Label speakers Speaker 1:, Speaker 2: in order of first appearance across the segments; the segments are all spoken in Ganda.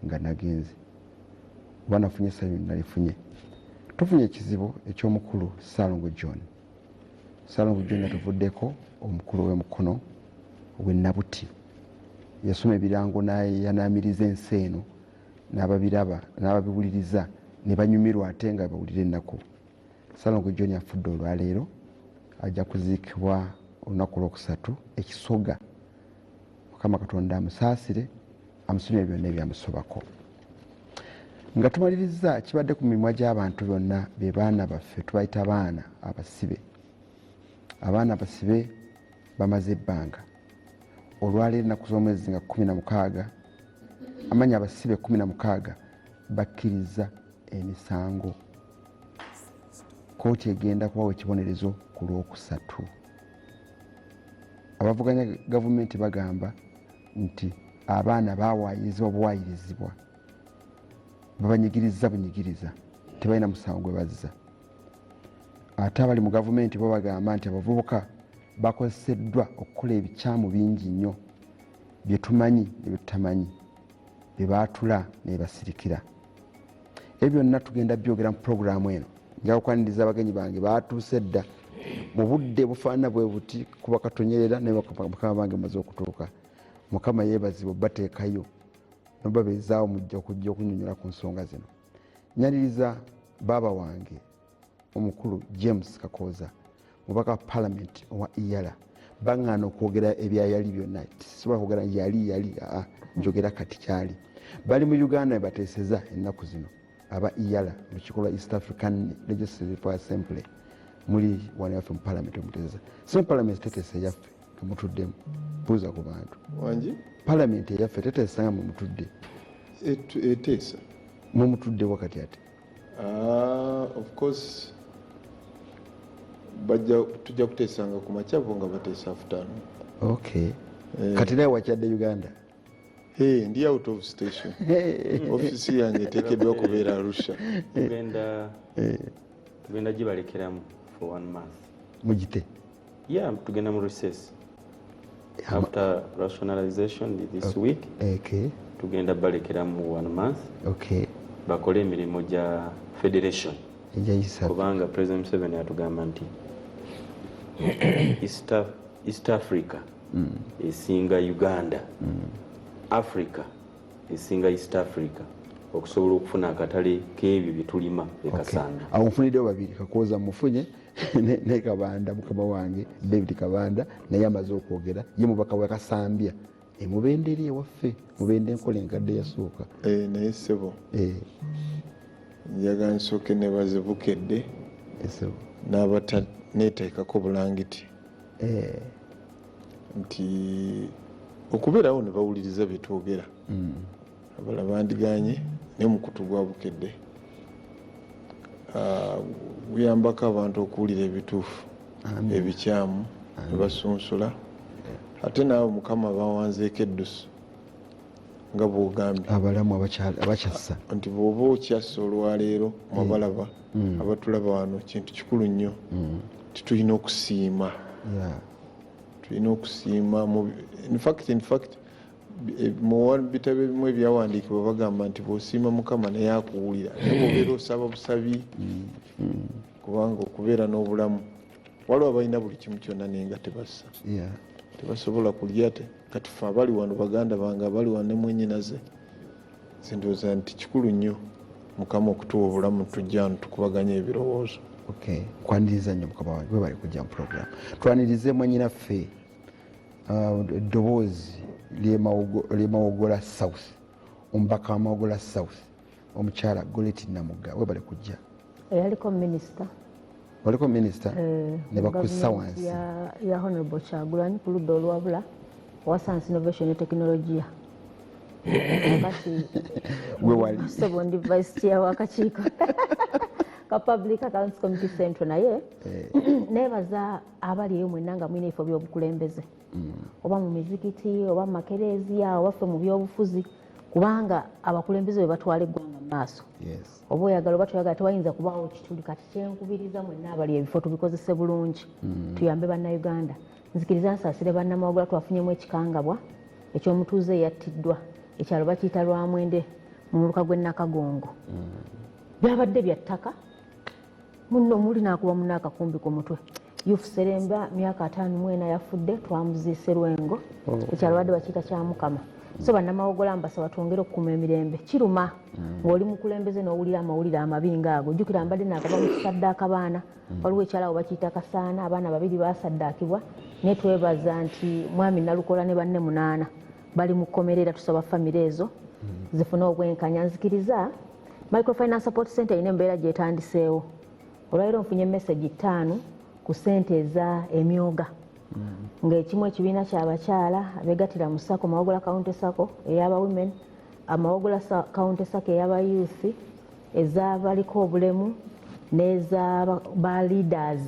Speaker 1: nga nagenze banafunye sayo nalifunye tufunye ekizibu eky'omukulu Salongo John yatuvuddeko omukulu w'emukono w'ennabuti yasoma ebirango yanamiriza ensi eno n'ababiraba n'ababiwuliriza ne banyumirwa ate nga bawulira ennaku. Salongo John afudde olwaleero ajja kuziikibwa olunaku lwokusatu ekisoga. Mukama Katonda amusaasire amusonyiwe byonna ebyamusobako. Nga tumaliriza kibadde ku mimwa gy'abantu byonna be baana baffe tubayita abaana abasibe. Abaana abasibe bamaze ebbanga olwaleero ennaku z'omwezi nga 16 amanya abasibe 16 bakkiriza emisango. Kooti egenda kubawa ekibonerezo ku lwokusatu. Abavuganya gavumenti bagamba nti abaana bawaayirizibwa buwaayirizibwa babanyigiriza bunyigiriza tebalina musango gwe bazza. Ate abali mu gavumenti bo bagamba nti abavubuka bakozeseddwa okukola ebikyamu bingi nnyo bye tumanyi ne bye tutamanyi bye baatula ne basirikira. Ebyo byonna tugenda byogera mu puroguramu eno. Nja kukwaniriza abagenyi bange baatuuse dda mu budde bufaanana bwe buti kuba katonyerera ne bakama bange maze okutuuka. Mukama yeebazibwa bateekayo nobabeezaawo mujja okujja okunyonyola ku nsonga zino. Nyaliriza baaba wange omukulu James Kakooza mubaka wa Parliament owa Iyala baŋŋaana okwogera ebyayali byonna. Sisobola kwogera yali njogera kati kyali. Bali mu Uganda bateeseza ennaku zino aba Iyala mu kikolwa East African Legislative Assembly muli wano yaffe mu Parliament omuteeseza. So Parliament teteesa yaffe tumutuddemu buuza ku bantu
Speaker 2: wangi
Speaker 1: Parliament yaffe teteesa nga mumutudde
Speaker 2: eteesa
Speaker 1: mumutudde wakati ate.
Speaker 2: Of course tujja kuteesanga ku makyabo nga bateesa afutano.
Speaker 1: Okay. Kati naye wakyadde Uganda?
Speaker 2: Ndi out of station. Ofisi yange eteekeddwa kubeera Arusha.
Speaker 3: Tugenda gibalekeramu for 1 month.
Speaker 1: Mugite?
Speaker 3: Yeah, tugenda mu recess. After rationalization this week.
Speaker 1: Okay.
Speaker 3: Tugenda balekeramu 1 month.
Speaker 1: Okay.
Speaker 3: Bakole emirimu gya federation. Kubanga President Museveni atugamba nti East Africa esinga Uganda. Africa esinga East Africa okusobola okufuna akatale k'ebyo bye tulima ekasanga.
Speaker 1: Awo nfuniddeyo babiri Kakooza mufunye ne Kabanda mukama wange David Kabanda naye amaze okwogera ye mubaka wa Kasambya emubenderi ewaffe mubende enkola enkadde yasooka.
Speaker 2: Naye ssebo njagala nsooke ne bazibukedde n'abata neeteekako bulangiti nti okubeerawo ne bawuliriza bye twogera abala bandiganye n'omukutu gwa bukedde guyambako abantu okuwulira ebituufu ebikyamu ne basunsula ate naawe Mukama bawanzeeko eddusu nga bw'ogambye
Speaker 1: abalamu abakyassa
Speaker 2: nti bw'oba okyassa olwaleero mwabalaba abatulaba wano kintu kikulu nnyo titulina okusiima. Tulina okusiima in fact mu bitabo ebimu ebyawandiikibwa bagamba nti bw'osiima Mukama naye akuwulira naye bw'obeera osaba busabi kubanga okubeera n'obulamu waliwo abalina buli kimu kyonna naye nga tebassa tebasobola kulya kati ffe abali wano baganda bange abali wano ne mwennyinaze ndowooza nti kikulu nnyo Mukama okutuwa obulamu tujja wano tukubaganya ebirowoozo.
Speaker 1: Kwaniriza nnyo Mukama wange bwe bali kujja mu program twanirize mwennyinaffe eddoboozi ly'Emawogola South omubaka wa Mawogola South omukyala Goleti Namugga we bali kujja.
Speaker 4: Yaliko minisita
Speaker 1: waliko minisita ne bakussa wansi
Speaker 4: ya Honorable Kyagulanyi ku ludda olwabula wa Science Innovation ne Technology kati
Speaker 1: gwe wali
Speaker 4: sebo ndi vice chair w'akakiiko ka Public Accounts Committee Central naye nebaza abaliyo mwenna nga mwina ebifo by'obukulembeze oba mu mizikiti oba mu makereziya oba ffe mu byobufuzi kubanga abakulembeze bwe batwala eggwanga mu maaso. Oba oyagala oba toyagala tewayinza kubaawo kituli. Kati kyenkubiriza mwenna abali ebifo tubikozese bulungi tuyambe bannayuganda. Nzikiriza nsaasire bannamawogola twafunyemu ekikangabwa eky'omutuuze eyattiddwa ekyalo bakiyita Lwamwende mu muluka gw'e Nakagongo byabadde bya ttaka muno muli nakuba muna akakumbi ku mutwe Youth Seremba myaka 54 yafudde twamuziise Lwengo ekyalo badde bakiyita kya Mukama so bannamawogola mbasaba twongere okukuma emirembe kiruma ng'oli mukulembeze n'owulira amawulire amabinga ago jjukira mbadde nakava mu kisaddaaka baana waliwo ekyalawo bakiyita Kasaana abaana 2 basaddaakibwa naye twebaza nti mwami Nalukola ne banne 8 bali mu kkomerera tusaba famire ezo zifune obwenkanya nzikiriza Microfinance Support Center ine embeera gyetandiseewo olwaliro nfunye message 5 ku ssente eza emyoga ng'ekimu ekibiina ky'abakyala abeegattira mu SACCO Mawogola County SACCO ey'aba women Mawogola County SACCO ey'aba youth ez'abaliko obulemu n'eza ba leaders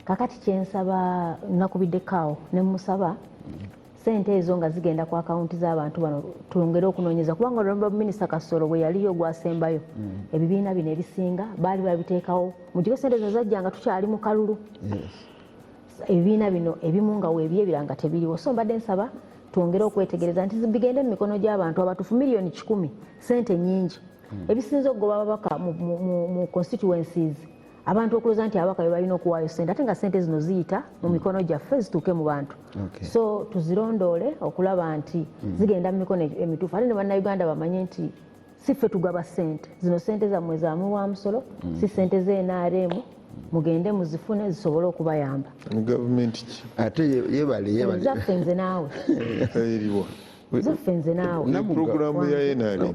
Speaker 4: kakati kyensaba nakubiddekaawo ne musaba ssente ezo nga zigenda ku akawunti z'abantu bano tulongere okunoonyeza kubanga Honorable Minister Kasolo bwe yaliyo gwasembayo ebibiina bino ebisinga baali babiteekawo mu giro ssente zo zajjanga tukyali mu kalulu ebibiina bino ebimu nga weebye ebiranga tebiriwo so mbadde nsaba twongere okwetegereza nti bigende mu mikono gy'abantu abatufu miliyoni 10 ssente nnyingi ebisinza okugoba ababaka mu constituencies abantu okulooza nti ababaka be balina okuwaayo ssente ate nga ssente zino ziyita mu mikono gyaffe zituuke mu bantu so tuzirondoole okulaba nti zigenda mu mikono emituufu ate ne bannayuganda bamanye nti si ffe tugaba ssente zino ssente zammwe za muwamusolo si ssente z'NRM mugende muzifune zisobole okubayamba
Speaker 2: gavumenti ki
Speaker 1: ate yebale
Speaker 4: zaffe nze naawe
Speaker 2: eriwa
Speaker 4: zaffe nze naawe
Speaker 2: programu ya NRM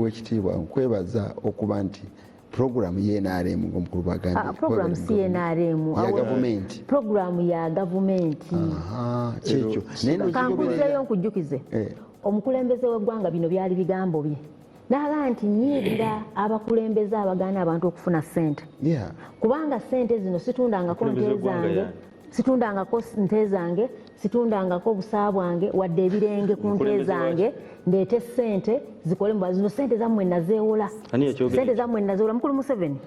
Speaker 1: wekitiibwa nkwebaza okuba nti programu ya NRM ng'omukulu bagambye
Speaker 4: programu si NRM
Speaker 1: ya gavumenti
Speaker 4: programu ya gavumenti
Speaker 1: kyekyo
Speaker 4: kankuzeeyo nkujjukize omukulembeze w'eggwanga bino byali bigambo bye naga nti nyiigira abakulembeze abagaana abantu okufuna ssente kubanga ssente zino situndangako nte zange situndangako busaa bwange wadde ebirenge ku nte zange ndeete ssente zikole mu zino ssente zammwe nazeewola ssente zammwe nazeewola mukulu Museveni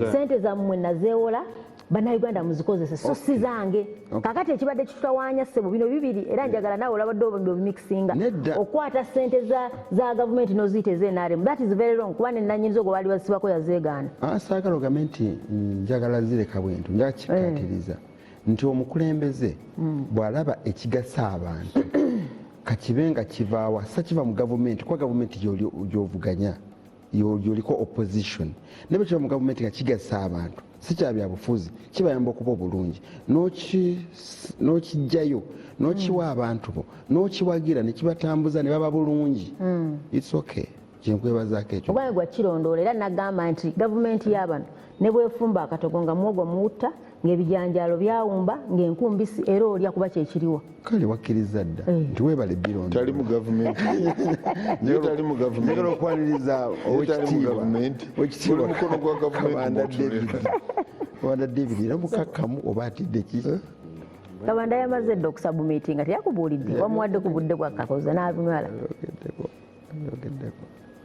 Speaker 4: ssente zammwe nazeewola bannayuganda muzikozese so si zange kakati ekibadde kitutawaanya ssebo bino bibiri era njagala naawe olabadde obimixinga okwata ssente za gavumenti n'oziyita ez'NRM that is very wrong kuba nenanyiniza ogwo baali bazisibako yazeegaana
Speaker 1: saagala ogambe nti njagala zireka bwentu njagala kikkaatiriza nti omukulembeze bw'alaba ekigasa abantu kakibe nga kivaawa sa kiva mu gavumenti kuba gavumenti gy'ovuganya yoliko opposition ne bwe kiva mu gavumenti nga kigasa abantu si kya byabufuzi kibayamba okuba obulungi n'okijjayo n'okiwa abantu bo n'okiwagira ne kibatambuza ne baba bulungi its okay kyenkwebazaako ekyo
Speaker 4: obwange gwa kirondoola era nagamba nti gavumenti y'abano ne bwefumba akatogo nga muwogo muwutta ng'ebijanjaalo byawumba ng'enkumbisi era olya kuba kyekiriwo
Speaker 1: kale wakkiriza dda nti weebale birondo
Speaker 2: tali mu gavumenti tali mu gavumenti
Speaker 1: njagala okwaniriza owekitiibwa
Speaker 2: mukono gwa gavumenti
Speaker 1: Awanda David era mukakkamu oba atidde ki
Speaker 4: Kabanda yamaze dde okusabumiitinga teyakubuulidde wamuwadde ku budde bwa kakoza n'abimala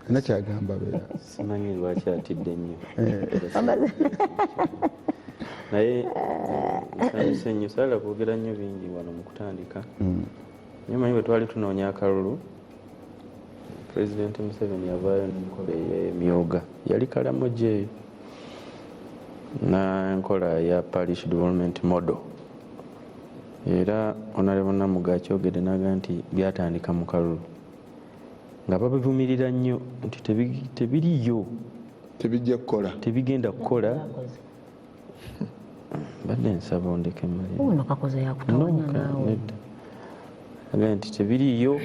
Speaker 1: nakyagamba beera
Speaker 3: simanyi lwaki atidde nnyo naye nsanyuse nnyo saala kwogera nnyo bingi wano mu kutandika naye manyi bwe twali tunoonya akalulu pulezidenti Museveni yavaayo n'enkola ey'emyoga yali kalamoja eyo n'enkola ya parish development model era Honorable Namuga akyogedde n'aga nti byatandika mu kalulu nga babivumirira nnyo nti tebiriyo
Speaker 2: tebijja kukola
Speaker 3: tebigenda kukola badde nsaba ondeke
Speaker 4: ono kakoze yakutawanya naawe
Speaker 3: aga nti tebiriyo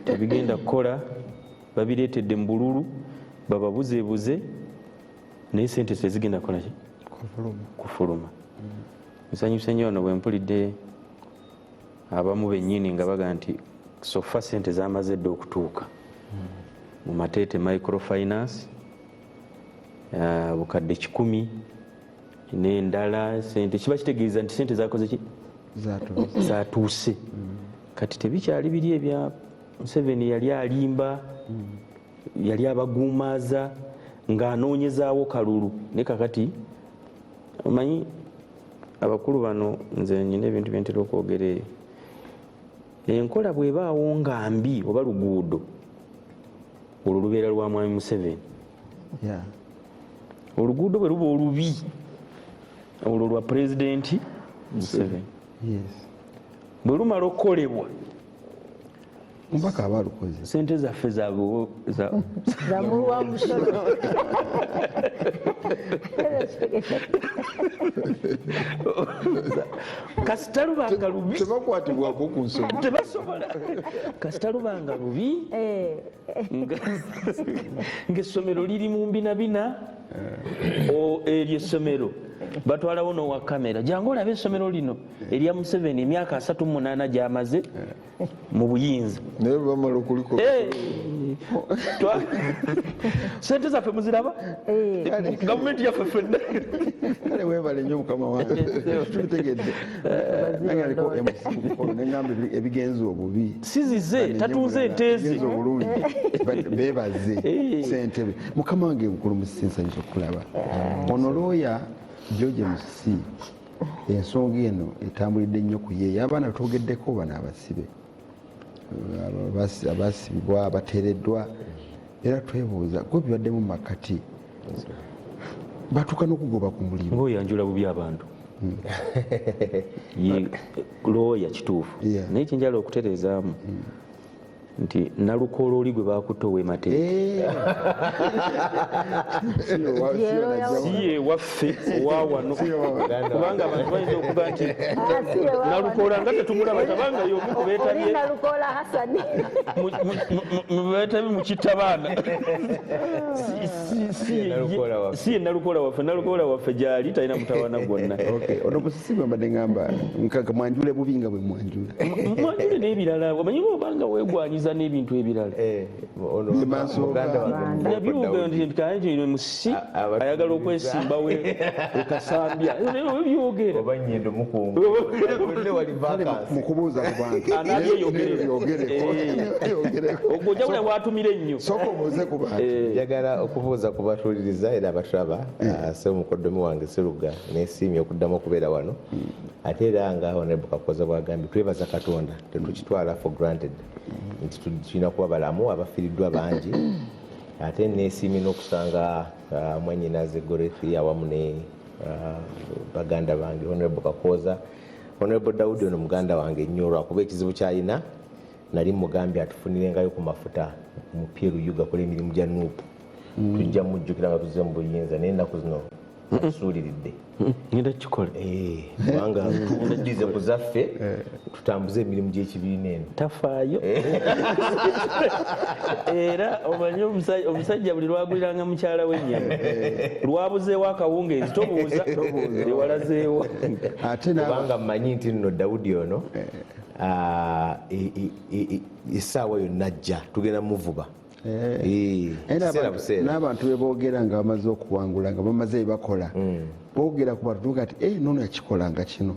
Speaker 3: tebigenda kukola babireetedde mu bululu bababuzeebuze naye sente tezigenda kukola ki kufuluma nsanyuse nnyo ono bwe mpulidde abamu bennyini nga baga nti sofa sente zamaze dde okutuuka mu Mateete microfinance bukadde 10 n'endala sente kiba kitegeeza nti sente zakoze ki zatuuse kati tebikyali biri ebya Museveni yali alimba yali abaguumaaza ng'anoonyezaawo kalulu ne kakati omanyi abakulu bano nze nyina ebintu byentera okwogera eyo enkola bw'ebaawo nga mbi oba luguudo olwo lubeera lwa mwami Museveni. Oluguudo bwe luba olubi olwo lwa pulezidenti Museveni. Bwe lumala okukolebwa
Speaker 1: Mbaka abalukoze
Speaker 3: sente zaffe
Speaker 4: zamulwa musolo
Speaker 3: kasita lubanga lubi
Speaker 2: tebakwatibwako ku nsonga
Speaker 3: tebasobola kasita lubanga lubi ng'essomero liri mu mbinabina eryo essomero batwalawo n'owa kamera jangu olabe essomero lino erya Museveni emyaka 38 gy'amaze mu buyinza
Speaker 2: naye bamala okuliko
Speaker 3: sente zaffe muziraba gavumenti yaffe ffenna
Speaker 1: kale webale nnyo mukama wange tubitegedde nange aliko neŋŋamba ebigenza obubi
Speaker 3: sizize tatuuze enteezi
Speaker 1: obulungi bebaze sente mukama wange nkulu musinsanyisa okulaba ono looya George Musisi ensonga eno etambulidde nnyo ku ye abaana betwogeddeko bano abasibe abasibibwa abateereddwa era twebuuza gwe bibaddemu mu makati batuuka n'okugoba ku muliro
Speaker 3: ngaoyanjula bubi abantu ye looya kituufu naye kyenjala okutereezaamu nti nalukoola oli gwe baakutta ow'emateeka si ye waffe owawano kubanga abantu balina okuba nti nalukoola nga tetumulaba tabanga y'omu ku beetabye mu kitabaana si ye nalukoola waffe gyali talina mutabaana gwonna.
Speaker 1: ono Musisi bwe mbadde ŋŋamba nkaga mwanjule bubi nga bwe mwanjula
Speaker 3: mwanjule n'ebirala omanyi bwobanga weegwanyiza n'ebintu ebirala yabyuga nti Musisi ayagala okwesimba we ekasambya byogera
Speaker 1: mukubuuza ku bantu
Speaker 3: ogwojawula bwatumira ennyo
Speaker 1: sooka obuuze ku bantu
Speaker 5: njagala okubuuza ku batuuliriza era abatulaba Ssemukoddomi wange Seruga neesiimye okuddamu okubeera wano ate era nga Honorable Kakoza bwagambye twebaza Katonda tetukitwala for granted nti tulina kuba balamu abafiiriddwa bangi ate neesiimye n'okusanga mwannyinaze Gorethi awamu ne baganda bange Honorable Kakoza Honorable Daudi ono muganda wange nnyo olwakuba ekizibu kyalina nali mugambye atufunirengayo ku mafuta mupya Ruyuga akola emirimu gya NUP tujja mujjukira nga tuzze mu buyinza naye ennaku zino tusuuliridde
Speaker 3: ngenda kikola
Speaker 5: kubanga tuddize ku zaffe tutambuze emirimu gy'ekibiina eno
Speaker 3: tafaayo era omanyi omusajja buli lwaguliranga mukyala w'ennyama lwabuzeewo akawungeezi tobuuza ewalazeewo
Speaker 5: kubanga mmanyi nti nno Dawudi ono essaawa yonna ajja tugenda muvuba
Speaker 1: n'abantu beboogera nga bamaze okuwangula nga bamaze ebakola boogera ku bantu tuga ati nono yakikolanga kino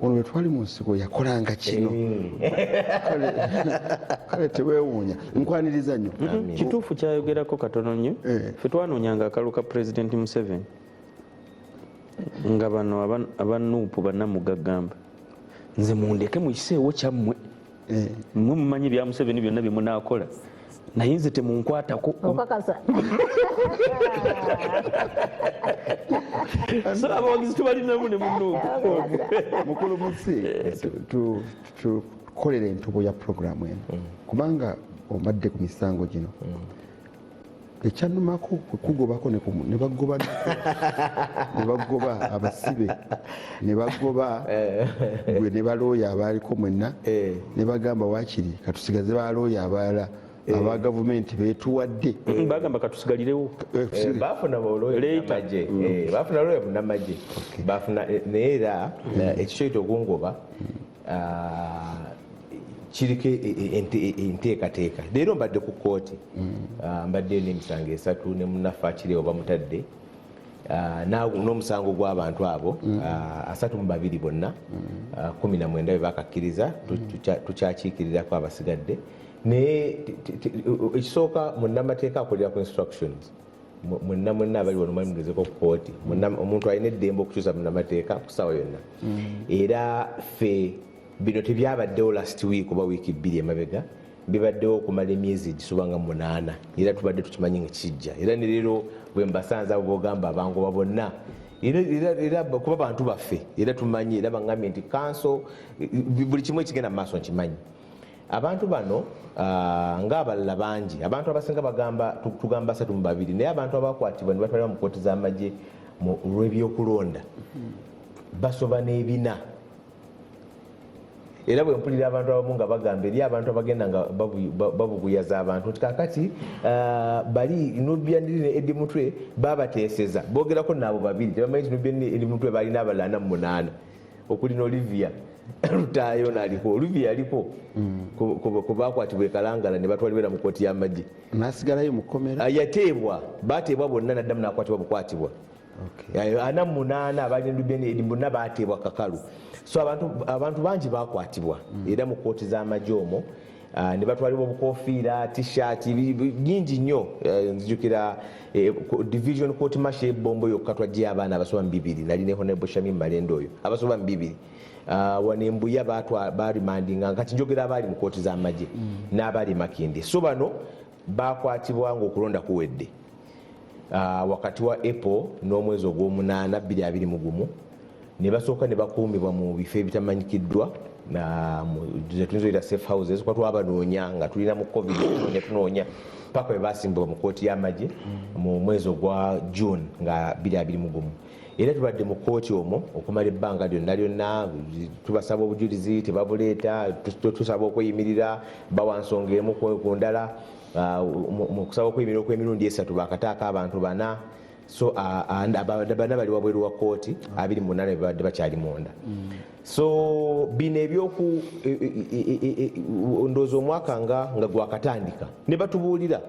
Speaker 1: ono bwe twali mu nsiko yakolanga kino kale teweewuunya nkwaniriza nnyo
Speaker 3: kituufu kyayogerako katono nnyo ffe twanoonyanga akalu ka pulezidenti Museveni nga bano aba NUP bannamugagamba nze mundeke mukiseewo kyammwe mmwe mumanyi ebya Museveni byonna bye munaakola naye nze temunkwatako
Speaker 4: okakasa
Speaker 3: so abawagizi tubalinamu ne munuupu
Speaker 1: mukulu Musisi tukolera entobo ya puroguramu eno kubanga obadde ku misango gino ekyannumako kugobako ne bagoba abasibe ne bagoba gwe ne balooya abaaliko mwenna ne bagamba waakiri katusigaze balooya abalala aba gavumenti betuwadde
Speaker 3: bagamba katusigalirewo
Speaker 5: bafuna looya munnamagye bafuna naye era ekikyoita okungoba kiriko enteekateeka leero mbadde ku kooti mbadde n'emisango 3 ne munnaffe akireewo bamutadde n'omusango gw'abantu abo 32 bonna 19 be bakakkiriza tukyakiikirirako abasigadde naye ekisooka munnamateeka akolera ku instructions mwenna abali wano mwamugezeko ku kooti omuntu alina eddembe okukyusa munnamateeka ku ssaawa yonna era ffe bino tebyabaddewo last week oba wiiki 2 emabega bibaddewo okumala emyezi egisoba nga 8 era tubadde tukimanyi nga kijja era ne leero bwe mbasanze abo bogamba abangoba bonna era kuba bantu baffe era tumanyi era bangambye nti kanso buli kimu ekigenda mu maaso nkimanyi abantu bano ng'abalala bangi abantu abasinga tugamba 32 naye abantu abakwatibwa ne batwalibwa mu kooti z'amagye olw'ebyokulonda basoba n'ebina era bwe mpulira abantu abamu nga bagamba eri abantu abagenda nga babuguyaza abantu nti kakati bali Nubia ne Edi Mutwe babateeseza bogerako naabo babiri tebamanyi nti Nubia ne Edi Mutwe balina abalala 8 okuli n'Olivia Lutayo naliko Olivia aliko ku bakwatibwa e Kalangala ne batwalibwa mu kooti y'amagye
Speaker 1: nasigalayo mukomera
Speaker 5: bateebwa bonna naddamu nakwatibwa bukwatibwa ana 8 abali Nubia ne Edi Mutwe bateebwa kakalu so abantu bangi bakwatibwa era mu kooti z'amagye omwo ne batwalibwa obukofiira t-shirt nyingi nnyo nzijukira division court marshal ebombo yokka twajje abaana abasoba 2 nali ne Honorable Shamim Malendo oyo abasoba 2 wanembuya barimandinga kati njogera abaali mu kooti z'amagye n'abaali Makinde so bano bakwatibwa ng'okulonda kuwedde wakati wa April n'omwezi ogw'omunaana 2021 ne basooka ne bakuumibwa mu bifo ebitamanyikiddwa tuyinza safe houses kwa twabanoonya nga tulina mu covid tunoonya paka bwe basimbibwa mu kooti y'amagye mu mwezi ogwa June nga 2021 era tubadde mu kooti omwo okumala ebbanga lyonna tubasaba obujulizi tebabuleeta tusaba okweyimirira bawa nsonga emu ku ndala mu kusaba okweyimirira okw'emirundi 3 bakataaka abantu 4 so bana bali wabweru wa kooti 28 babadde bakyali munda so bino ebyoku ndoozi omwaka nga gwakatandika ne batubuulira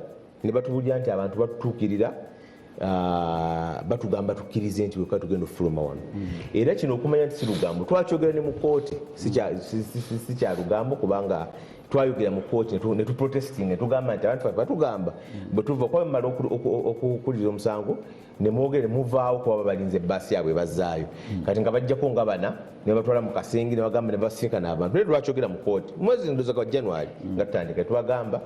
Speaker 5: nti abantu batutuukirira batugamba tukkirize nti weka tugenda ofuluma wano era kino okumanya nti si lugambo twakyogera ne mu kooti si kya lugambo kubanga twayogera mu kooti ne tuprotesting ne tugamba nti abantu batugamba bwe tuva kuba bamala okukulira omusango ne mwogere muvaawo kuba balinze ebbaasi yaabwe bazzaayo kati nga bajjako nga bana ne batwala mu kasengi ne bagamba ne basinkana abantu naye twakyogera mu kooti mwezi ndoza kwa January nga tutandika tubagamba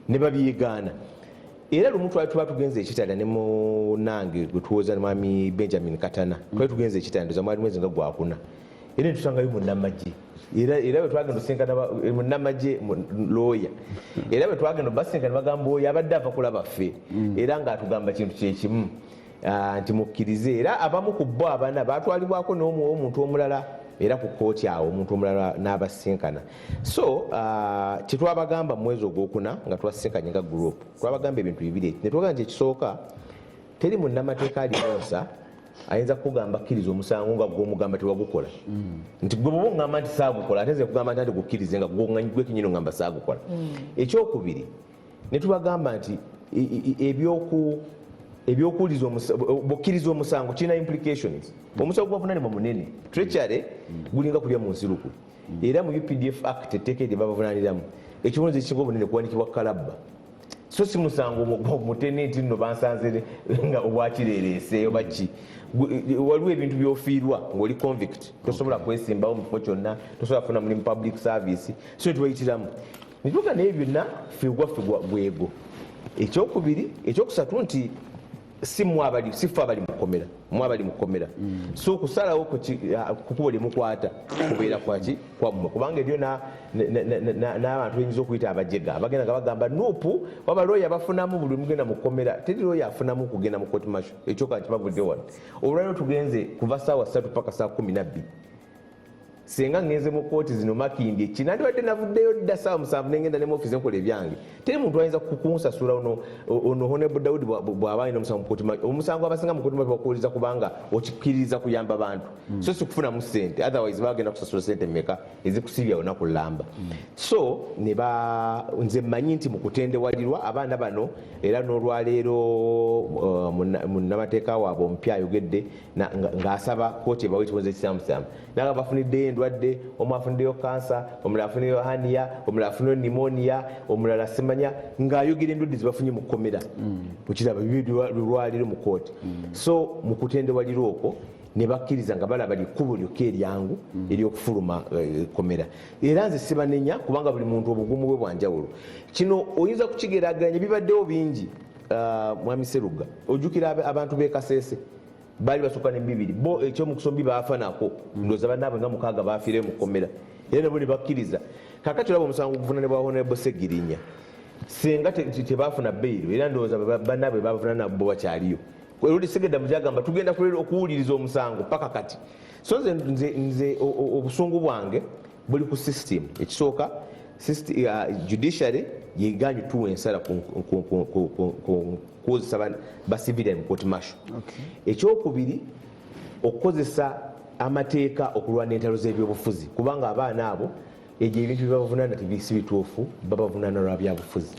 Speaker 5: ne babyegaana era lumu tuba tugenze ekitanda ne munange gwe tuwoza ne mwami Benjamin Katana twali tugenze ekitanda ndoza mwali mwezi nga gwakuna era ne tusangayo Munnamagye era bwe twagenda osinkana Munnamagye lawyer era bwe twagenda basinkana bagamba oyo abadde ava kulaba ffe era ng'atugamba kintu kyekimu nti mukkirize era abamu ku bo abana batwalibwako n'omuntu omulala era ku kooti awo omuntu omulala n'abasinkana so kyetwabagamba mu mwezi ogwokuna nga twasinkanye nga group twabagamba ebintu bibiri ne twagamba nti ekisooka teri munnamateeka aliyonsa ayinza kukugamba kkiriza omusango nga gw'omugamba tewagukola nti gwe bwoba ogamba nti saagukola ate nze kugamba nti gukkirize nga gwe kinyini ogamba saagukola ekyokubiri ne tubagamba nti bokkiriza omusango kirina implications omusango gwavunanibwa munene treachery gulinga kulya mu nsiruku era mu UPDF Act etteeka eryo babavunaniramu ekibonezi ekisinga obunene kuwanikibwa kalabba so si musango mutene nti nno bansanze nga obwakireerese oba ki waliwo ebintu byofiirwa ng'oli convict tosobola kwesimbawo mu kifo kyonna tosobola kufuna mulimu public service so tubayitiramu nituuka naye byonna figwaffe bwego ekyokubiri ekyokusatu nti si ffe abali mukomera so okusalawo kukuba limukwata kubeera kwaki kwammwe kubanga eryo n'abantu benyinza okuyita abajega bagenda nga bagamba NUP waba looya bafunamu buli mugenda mukomera teri looya afunamu kugenda mu court martial ekyoka kibavudde wano olwaliro tugenze kuva saawa 3 paka saa 12 senga ngenze mu kooti zino Makindi kinandibadde navuddeyo dda saawa 7 nengenda ne mu office nkola ebyange teri muntu ayinza kukunsasula ono Honorable Daudi bw'abaayina omusango mu kooti omusango abasinga mu kooti bakuwuliza kubanga okikkiriza kuyamba bantu so si kufuna mu ssente otherwise bagenda kusasula ssente mmeka ezikusibya olunaku lulamba so nze mmanyi nti mu kutendewalirwa abaana bano era n'olwaleero munnamateeka waabwe omupya ayogedde ng'asaba kooti ebawe ekiboneza ekisamusaamu naga bafuniddeyo endwadde omu afuniddeyo kansa omulala afuniddeyo hania omulala afuniddeyo pneumonia omulala semanya ng'ayogera endwadde zebafunye mu kkomera okiraba lwaliro mu kooti so mu kutendewalirwa okwo ne bakkiriza nga balaba likkubo lyokka eryangu eryokufuluma komera. Era nze sibanenya kubanga buli muntu obugumu bwe bwanjawulo. Kino oyinza kukigeraganya bibaddewo bingi. Mwami Sseruga ojjukira abantu b'e Kasese baali basukka ne bibiri bo ekyomukusombi baafa nako ndowooza bannaabwe nga 6 baafiire mu kkomera era nabo ne bakkiriza. Kaakati olaba omusango guvunaanibwa Honorable Ssegirinya senga tebaafuna bbeiro era ndowooza bannaabwe bavunaana bo bakyaliyo. Oluli Segedda Mujagamba tugenda okuwuliriza omusango paka kati. So nze obusungu bwange buli ku system. Ekisooka judiciary yeganye tuwa ensala kukozesa ba civilian court martial. Ekyokubiri okukozesa amateeka okulwana entalo z'ebyobufuzi kubanga abaana abo egyo ebintu byebavunaana tebisi bituufu babavunaana lwa byabufuzi.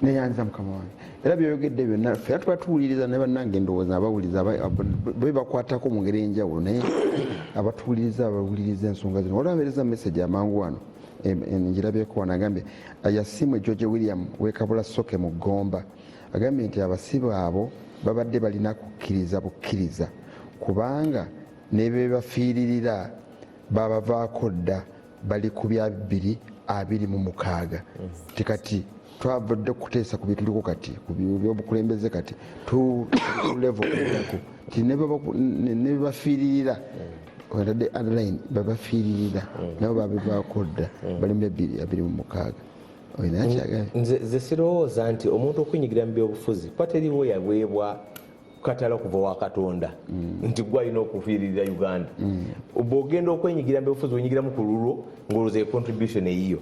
Speaker 1: Neyanza mukama wange era byoyogedde byonna ffe tuba tuwuliriza ne bannange endowooza abawuliza bwe bakwatako mu ngeri enjawulo naye abatuwuliriza abawuliriza ensonga zino olabereza message amangu wano njirabyeko wano agambye yasimwe George William wekabula soke mu Gomba agambye nti abasibe abo babadde balina kukkiriza bukkiriza kubanga ne bebafiiririra babavaako dda bali ku bya 226 tikati twavudde kuteesa ku bituliko kati ku byobukulembeze kati tu level ku ne bafiiririra wadde Adeline babafiiririra nabo babivaako dda bali mu 226.
Speaker 5: Nze sirowooza nti omuntu okwenyigira mu byobufuzi kwateriwo yaweebwa katala kuva wa Katonda nti gwe alina okufiiririra Uganda. Bw'ogenda okwenyigira mu byobufuzi wenyigiramu ku lulwo ng'olowooza contribution eyiyo.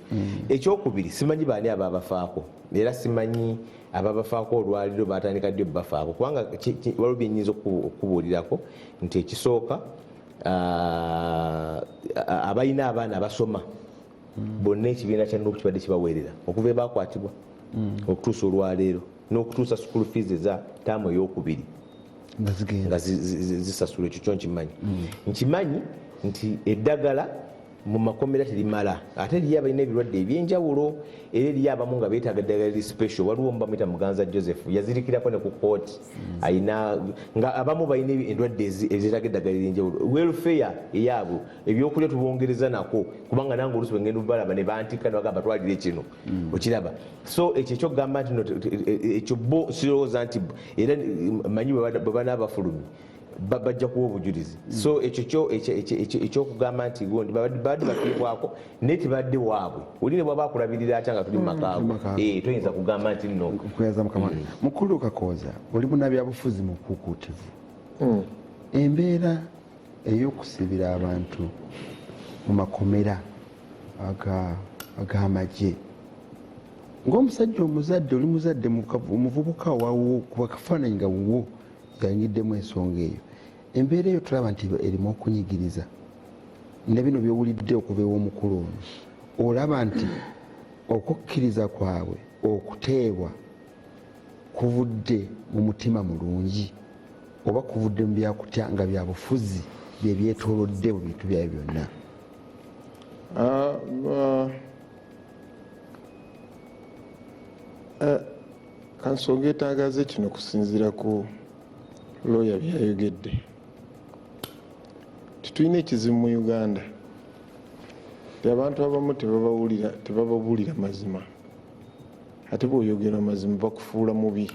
Speaker 5: Ekyokubiri simanyi baani ababafaako era simanyi ababafaako olwaliro batandika ddi bafaako kubanga waliwo byennyinza okubuulirako nti ekisooka abalina abaana abasoma bonna ekibiina kya NUP kibadde kibaweerera okuva ebakwatibwa okutuusa olwaleero n'okutuusa school fees eza taamu ey'okubiri nga zisasula. Ekyo kyo nkimanyi nti eddagala mu makomera terimala ate eriyo abalina ebirwadde ebyenjawulo era eriyo abamu nga beetaaga eddagala eri special. Waliwo mubamuyita Muganza Joseph yazirikirako ne ku kooti ayina nga abamu balina endwadde ezeetaaga eddagala eryenjawulo. Welfare eyaabwe ebyokulya tubongereza nako kubanga nange oluusi bwe ngenda balaba ne bantikka ne bagamba twalire kino okiraba. So ekyo ekyokugamba nti ekyo bo sirowooza nti era manyi bwe banaabafulumi bajja kuwa obujulizi. So ekyo ekyokugamba nti gondi badde bafiibwako naye tibadde waabwe oline bwaba akulabirira atya nga tuli mumakaabwe toyinza kugamba nti nno
Speaker 1: okuyaza mukama. Mukulu Kakooza oli munnabyabufuzi mukuukuutivu embeera ey'okusibira abantu mu makomera ag'amagye ng'omusajja omuzadde oli muzadde omuvubuka wawo kuba kafaananyi nga wuwo yanyiddemu ensonga eyo. Embeera eyo tulaba nti erimu okunyigiriza ne bino byowulidde okuva ew'omukulu ono olaba nti okukkiriza kwabwe okuteebwa kuvudde mu mutima mulungi oba kuvudde mu byakutya nga byabufuzi bye byetoolodde mu bintu byayo byonna.
Speaker 2: Kansonga etagaze kino kusinziira ku lawyer byayogedde. Tetulina ekizibu mu Uganda ti abantu abamu tebababuulira mazima ate bw'oyogera mazima bakufuula mubi.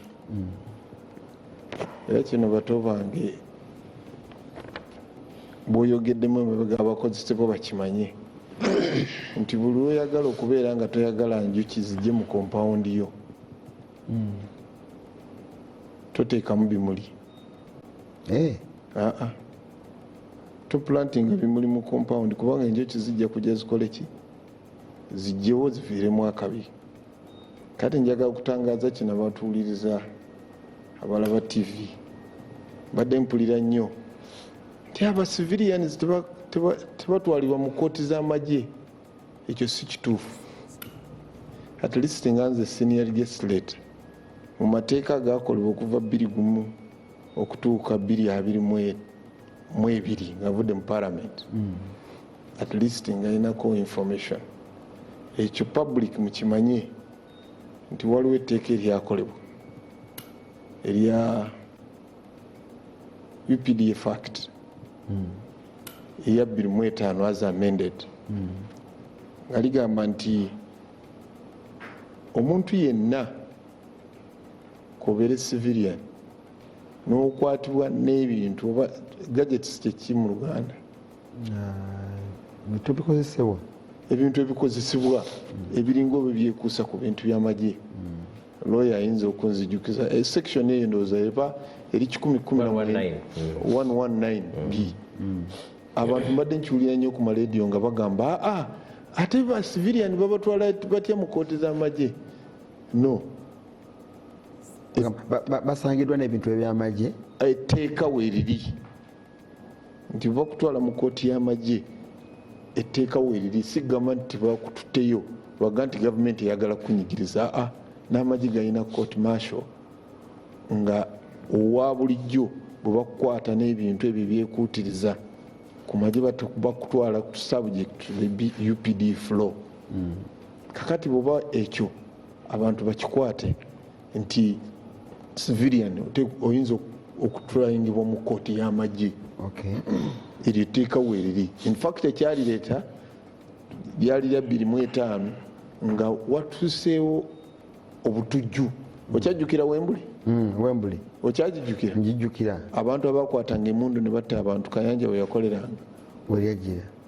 Speaker 2: Era kino bato bange bw'oyogeddemu emabega abakozese bo bakimanye nti buli lw'oyagala okubeera nga toyagala njuki zijje mu kompawundi yo toteekamu bimuli. Toplantinga bimuli mu kompawundi kubanga enjuki zijja kujja zikole ki zijjewo ziviiremu akabi. Kati njagala okutangaaza kino abatuwuliriza abalaba TV badde mpulira nnyo nti aba civilians tebatwalibwa mu kooti z'amagye. Ekyo si kituufu. At least nga nze senior legislator mu mateeka agakolebwa okuva 21 okutuuka 2022 nga vudde mu parliament at least nga inako information ekyo public mukimanye nti waliwo etteeka eryakolebwa erya UPDF Act eya 2005 as amended nga ligamba nti omuntu yenna kobeere civilian n'okwatibwa n'ebintu oba gadgets kyeki mu Luganda
Speaker 1: tubikozesebwa
Speaker 2: ebintu ebikozesebwa ebiringa oba byekuusa ku bintu by'amagye lawyer ayinza okunzijukiza section eyo ndowooza eba eri 119B abantu mbadde nkiwulira nnyo ku malediyo nga bagamba ate ba civilian babatwala batya mu kooti z'amagye no
Speaker 1: basangiddwa n'ebintu ebyamagye
Speaker 2: etteeka weeriri nti bakutwala mu kooti y'amagye etteeka weeriri sigamba nti bakututteyo baga nti gavumenti eyagala kunyigiriza n'amagye galina court martial nga owa bulijjo bwe bakukwata n'ebintu ebyo byekuutiriza ku magye bakutwala ku subject UPD flow kakati bw'oba ekyo abantu bakikwate nti civilian oyinza okutulayingibwa mu kooti y'amagye eryo etteeka weeriri infact ekyalireeta lyali lya 2005 nga watuuseewo obutujju okyajjukira Wembuli okyagijjukira
Speaker 1: njijjukira
Speaker 2: abantu abakwatanga emundu ne batta abantu Kayanja we yakoleranga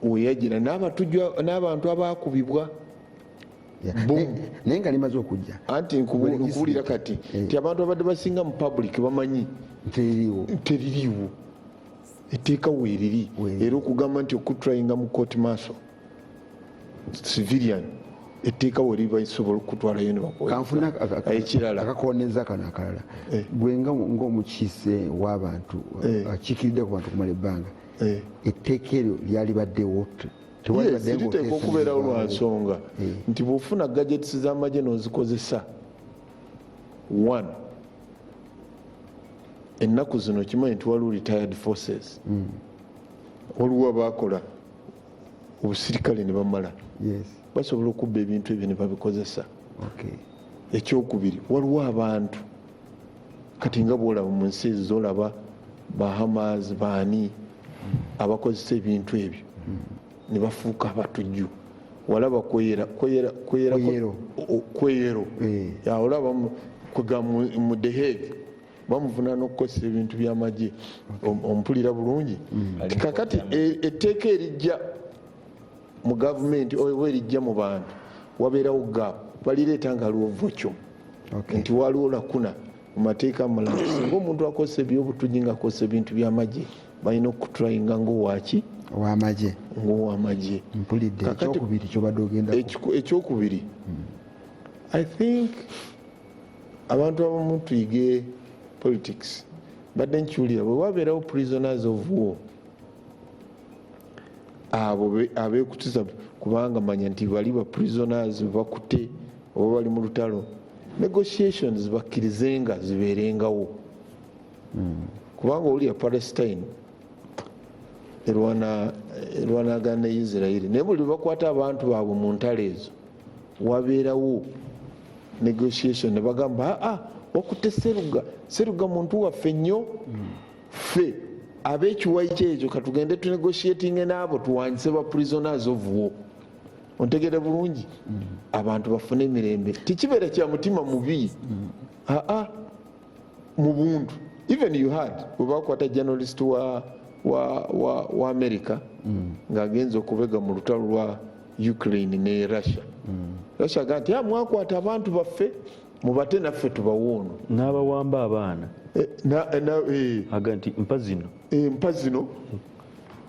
Speaker 2: weyagira n'abantu abakubibwa
Speaker 1: naye nga limaze okujja
Speaker 2: anti nkubuulira kati nti abantu abadde basinga mu public bamanyi teririiwo etteeka weeriri era okugamba nti okutrayinga mu court martial civilian etteeka weeriri basobola okutwalayo ne
Speaker 1: kanfuna
Speaker 2: ekirala
Speaker 1: akakoneza kano akalala gwe ng'omukiise w'abantu akiikiridde ku bantu kumala ebbanga etteeka eryo lyali baddewo
Speaker 2: liteeka okubeerawo lwa nsonga nti bw'ofuna gadgets z'amagye n'ozikozesa 1 ennaku zino kimanyi nti waliwo retired forces waliwo abakola obusirikale ne bamala basobola okubba ebintu ebyo ne babikozesa ekyokubiri waliwo abantu kati nga bwolaba mu nsi ezo olaba bahamas baani abakozesa ebintu ebyo ne bafuuka abatujju walaba kweyero olaba kwega mu The Hague bamuvunaana okukozesa ebintu by'amagye ompulira bulungi kakati etteeka erijja mu gavumenti oba erijja mu bantu wabeerawo gaapu balireeta nga aliwo voco nti waliwo lakuna mu mateeka amalala singa omuntu akozesa ebyobutujju nga akozesa ebintu by'amagye balina okutrayinga ng'owaki ng'owamagye
Speaker 1: mpulidde ekyokubiri kyobadde ogenda
Speaker 2: ekyokubiri I think abantu abamu tuyige politics badde nkiwulira bwe wabeerawo prisoners of war abo abeekutiza kubanga manya nti bali ba prisoners bakute oba bali mu lutalo negotiations bakkirizenga zibeerengawo kubanga oli ya Palestine erwanagana ne Israeli naye buli bakwata abantu baabwe mu ntalo ezo wabeerawo negotiation ne bagamba wakutte seruga muntu waffe nnyo ffe ab'ekiwayi kyekyo katugende tunegotiatinge n'abo tuwanyise ba prisoners of war ontegere bulungi abantu bafune emirembe tikibeera kya mutima mubi mu buntu even you had webakwata journalist wa America ng'agenza okubega mu lutalo lwa Ukraine ne Russia aga nti mwakwata abantu baffe mubate naffe tubawoono
Speaker 3: n'abawamba abaana aga nti mpa zino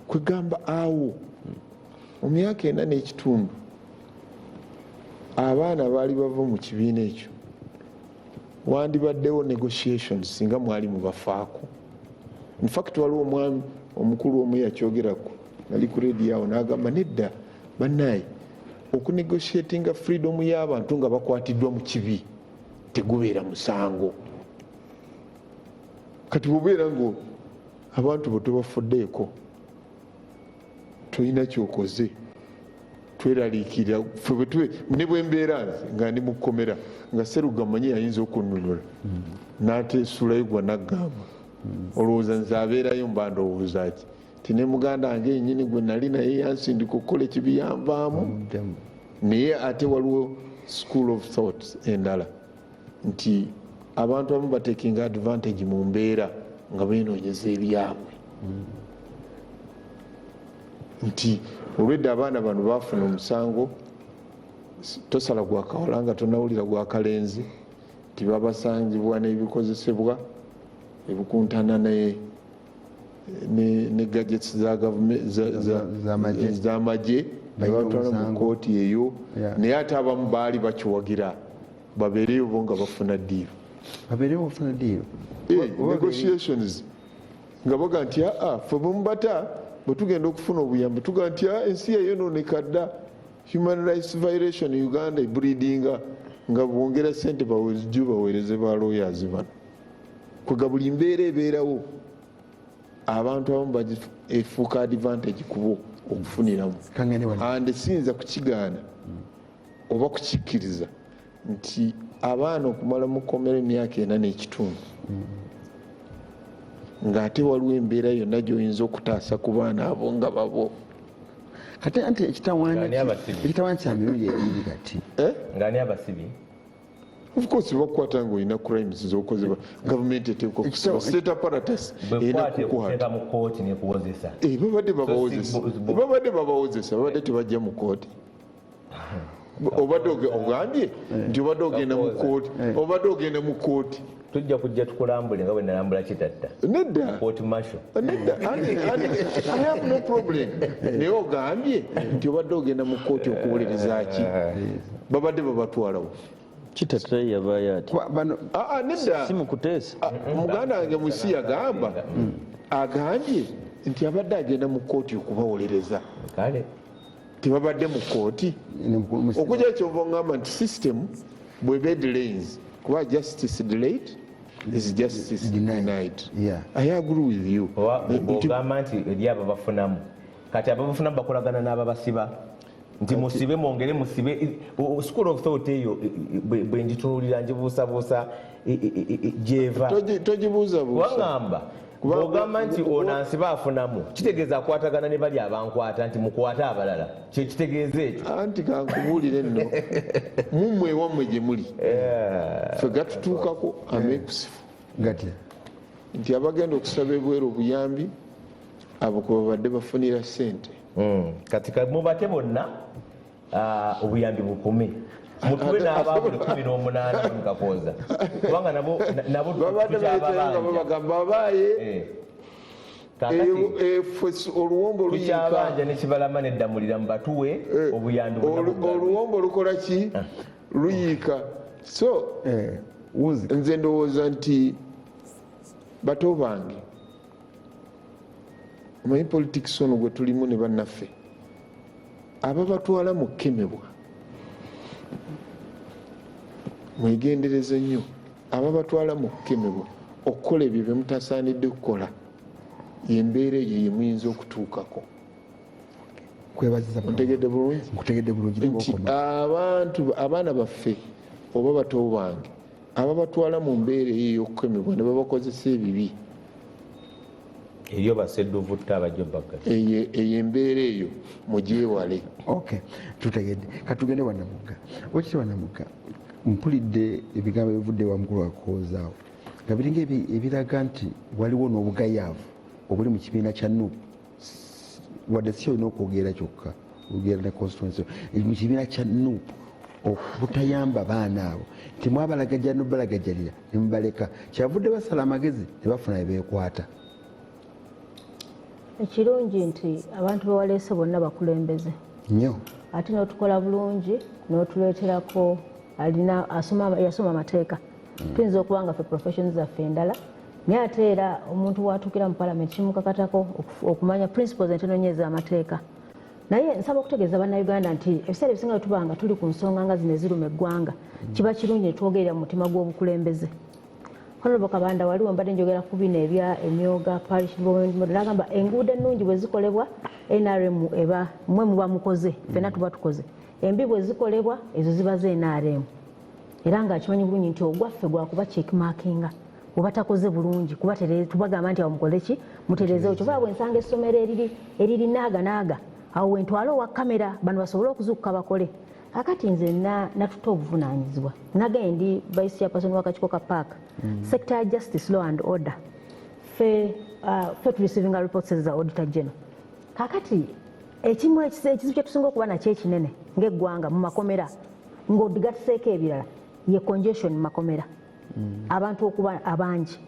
Speaker 3: kwegamba awo mu myaka 4 n'ekitundu abaana baali bava mu kibiina ekyo wandibaddewo negotiations singa mwali mubafaako infact waliwo omwami omukulu omu yakyogerako nali ku rediyo awo n'agamba nedda bannaye okunegotiatinga freedom y'abantu nga bakwatiddwa mu kibi tegubeera musango kati bubeera ngo abantu bo tebafuddeeko tolina kyokoze tweraliikirira ne bwembeera nga ndi mukomera nga seruga manyi yayinza okununula n'ateesulayo gwa naggamba olowooza nze abeerayo mba ndowooza ki
Speaker 2: tine muganda wange yennyini gwe nali naye yansindika okukola ekibiyambaamu naye ate waliwo school of thoughts endala nti abantu abamu batekinga advantage mu mbeera nga benoonyeza ebyabwe nti olwedde abaana bano bafuna omusango tosala gwakawala nga tonawulira gwakalenzi nti babasangibwa n'ebikozesebwa ebikuntana ne gadgets z'amagye nebatwala mu kooti eyo naye ate abamu baali bakiwagira babeereyo bo nga bafuna ddiiro negotiations nga baga nti fe bwemubata bwetugenda okufuna obuyambi tuga nti ensi yayononeka dda human rights violation Uganda ebreedinga nga bwongera sente bawezijju baweereze ba lawyers bano kwega buli mbeera ebeerawo abantu abamu efuuka advantage kubo okufuniramu ande siyinza kukigaana oba kukikkiriza nti abaana okumala mukomera emyaka 4 n'ekitundu ng'ate waliwo embeera yonna gy'oyinza okutaasa ku baana abo nga babo
Speaker 1: kati anti ekitawaana kya mirundi ebiri kati
Speaker 5: ng'ani abasibi
Speaker 2: of course bakukwata ng'olina crimes z'okozeba gavumenti eteekwa okusiba state apparatus erina kukwata
Speaker 5: mu kooti n'ekuwozesa
Speaker 2: babadde babawozesa babadde tebajja mu kooti obadde ogambye nti obadde ogenda mu kooti obadde ogenda mu kooti
Speaker 5: tujja kujja tukulambule nga bwe nalambula kitatta
Speaker 2: nedda
Speaker 5: kooti masho
Speaker 2: nedda I have no problem naye ogambye nti obadde ogenda mu kooti okuwuliriza ki babadde babatwalawo
Speaker 3: kitatta yabayo ati
Speaker 2: nedda
Speaker 3: si mukuteesa
Speaker 2: muganda wange musi yagamba agambye nti abadde agenda mu kooti okubawolereza
Speaker 5: kale
Speaker 2: tebabadde mu kooti okujja ekyova ngamba nti system bweba delays kuba justice delayed is justice denied. I agree with you.
Speaker 5: Ogamba nti eri abo bafunamu kati abo bafunamu bakolagana n'ababasiba nti musibe mwongere musibe school of thought eyo bwe njitunuulira njibuusabuusa gyeva
Speaker 2: togibuusabuusa
Speaker 5: wagamba ogamba nti ono ansiba afunamu kitegeeza akwatagana ne bali abankwata nti mukwate abalala kyekitegeeza ekyo
Speaker 2: anti kankubuulire nno mummwe ewammwe gye muli fe gatutuukako amekusifu nti abagenda okusaba ebweru obuyambi abo kwe babadde bafunira ssente
Speaker 5: kati mubate bonna obuyambi bukumi mutube n'abaabuli 18 mukakooza kubanga nabo
Speaker 2: bagamba babaaye oluwombo
Speaker 5: luyiika nekibalama neddamulira mubatuwe obuyambi
Speaker 2: oluwombo lukola ki luyiika so nze ndowooza nti bato bange omanyi politics ono gwe tulimu ne bannaffe ababatwala mu kkemebwa mwegendereze nnyo ababatwala mu kkemebwa okukola ebyo bye mutasaanidde kukola yembeera eyo yemuyinza okutuukako ntegedde bulungi nti abaana baffe oba bato bange ababatwala mu mbeera eyo ey'okkemebwa ne babakozesa ebibi
Speaker 5: eriyo basedduvutta abajobaga
Speaker 2: eyo embeera eyo mugyewale.
Speaker 1: Tutegedde katugende Wanamugga okiti Wanamugga mpulidde ebigambo ebivudde wamukulu wakoozaawo nga biringa ebiraga nti waliwo n'obugayaavu obuli mu kibiina kya NUP wadde si olina okwogera kyokka ogera ne constituency mu kibiina kya NUP obutayamba baana abo nti mwabalagajja nobalagajjalira ne mubaleka kyavudde basala amagezi ne bafuna ebeekwata.
Speaker 4: Ekirungi nti abantu bawaleese bonna bakulembeze
Speaker 1: nnyo
Speaker 4: ate n'otukola bulungi n'otuleeterako yasoma amateeka tuyinza okuba nga ffe professions zaffe endala naye ate era omuntu watuukira mu palamenti kimukakatako okumanya principles entono ez'amateeka naye nsaba okutegeeza bannayuganda nti ebiseera ebisinga bwe tuba nga tuli ku nsonga nga zino eziruma eggwanga kiba kirungi ne twogerera mu mutima gw'obukulembeze. Honorable Kabanda waliwo mbadde njogera ku bino ebya emyoga parish government agamba enguudo ennungi bwe zikolebwa NRM eba mmwe muba mukoze ffenna tuba tukoze embi bwe zikolebwa ezo ziba ze NRM era nga akimanyi bulungi nti ogwaffe gwakuba checkmarkinga oba takoze bulungi kuba tubagamba nti awo mukole ki mutereezeewo kyova bwe nsanga essomero eriri naaga awo wentwala owa kamera bano basobole okuzuukuka bakole kakati nze natuta obuvunaanyizibwa nage ndi vice chairperson w'akakiiko ka park sector justice law and order fe receiving a reports as the auditor general kakati ekimu ekizibu kyetusinga okuba nakyo ekinene ng'eggwanga mu makomera ng'odigatiseeko ebirala ye congestion mu makomera abantu okuba abangi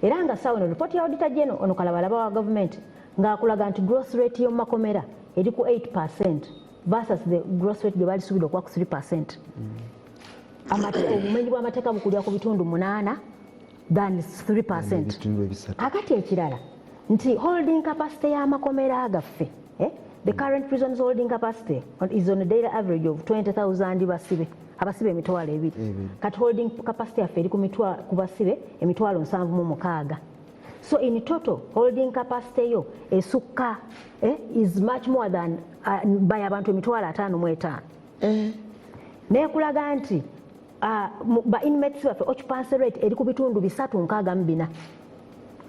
Speaker 4: era nga saawa eno report ya auditor general ono kalabalaba wa government ng'akulaga nti growth rate y'omu makomera eri ku 8% versus the growth rate gye balisuubira okuba ku 3%. Obumenyi bw'amateeka bukulira ku bitundu 8 than 3%. Akati ekirala nti holding capacity y'amakomera agaffe the current prisons holding capacity is on a daily average of 20,000 abasibe emitwalo 2 kati holding capacity yaffe eri ku basibe emitwalo 76. So in total holding capacity yo esukka is much more than by abantu emitwalo 55. Nekulaga nti ba inmates baffe occupancy rate eri ku bitundu 364.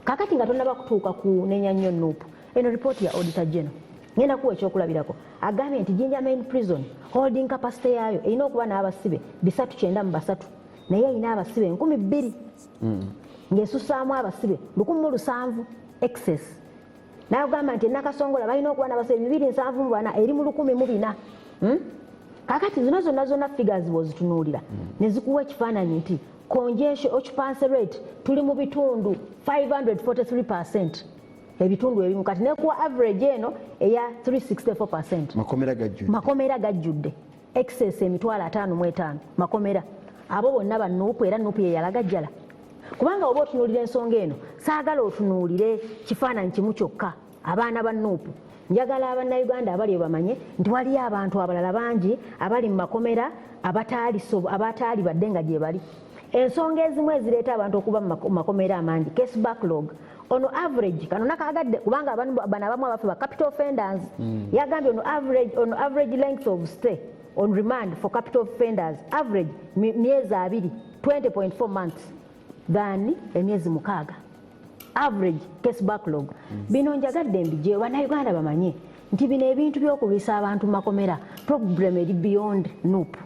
Speaker 4: Kakati nga tonnaba kutuuka ku nenya nnyo NUP eno report ya auditor general ngenda kuwa ekyokulabirako agambye nti Jinja main prison holding capacity yayo erina okuba n'abasibe 393 naye erina abasibe 2,000 ng'esusaamu abasibe 1,700 excess. N'agamba nti Nakasongola balina okuba n'abasibe 274 eri mu 1,400. Kakati zino zonna figures bw'ozitunuulira ne zikuwa ekifaananyi nti congestion occupancy rate tuli mu bitundu 543%. Ebitundu ebimu kati nekuwa average eno eya 364%. Makomera gajjudde excess emitwalo 55 makomera abo bonna ba NUP era NUP ye yalagajjala kubanga oba otunuulira ensonga eno saagala otunuulire kifaananyi kimu kyokka abaana ba NUP njagala abannayuganda abali bamanye nti waliyo abantu abalala bangi abali mu makomera abataali badde nga gye bali. Ensonga ezimu ezireeta abantu okuba mu makomera amangi case backlog ono average kano nakagadde kubanga bano abamu abafe ba capital offenders yagambye ono average length of stay on remand for capital offenders average myezi 2 20.4 months than emyezi 6 average case backlog. Bino njagadde mbije bannayuganda bamanye nti bino ebintu by'okubisa abantu makomera problem eri beyond NUP.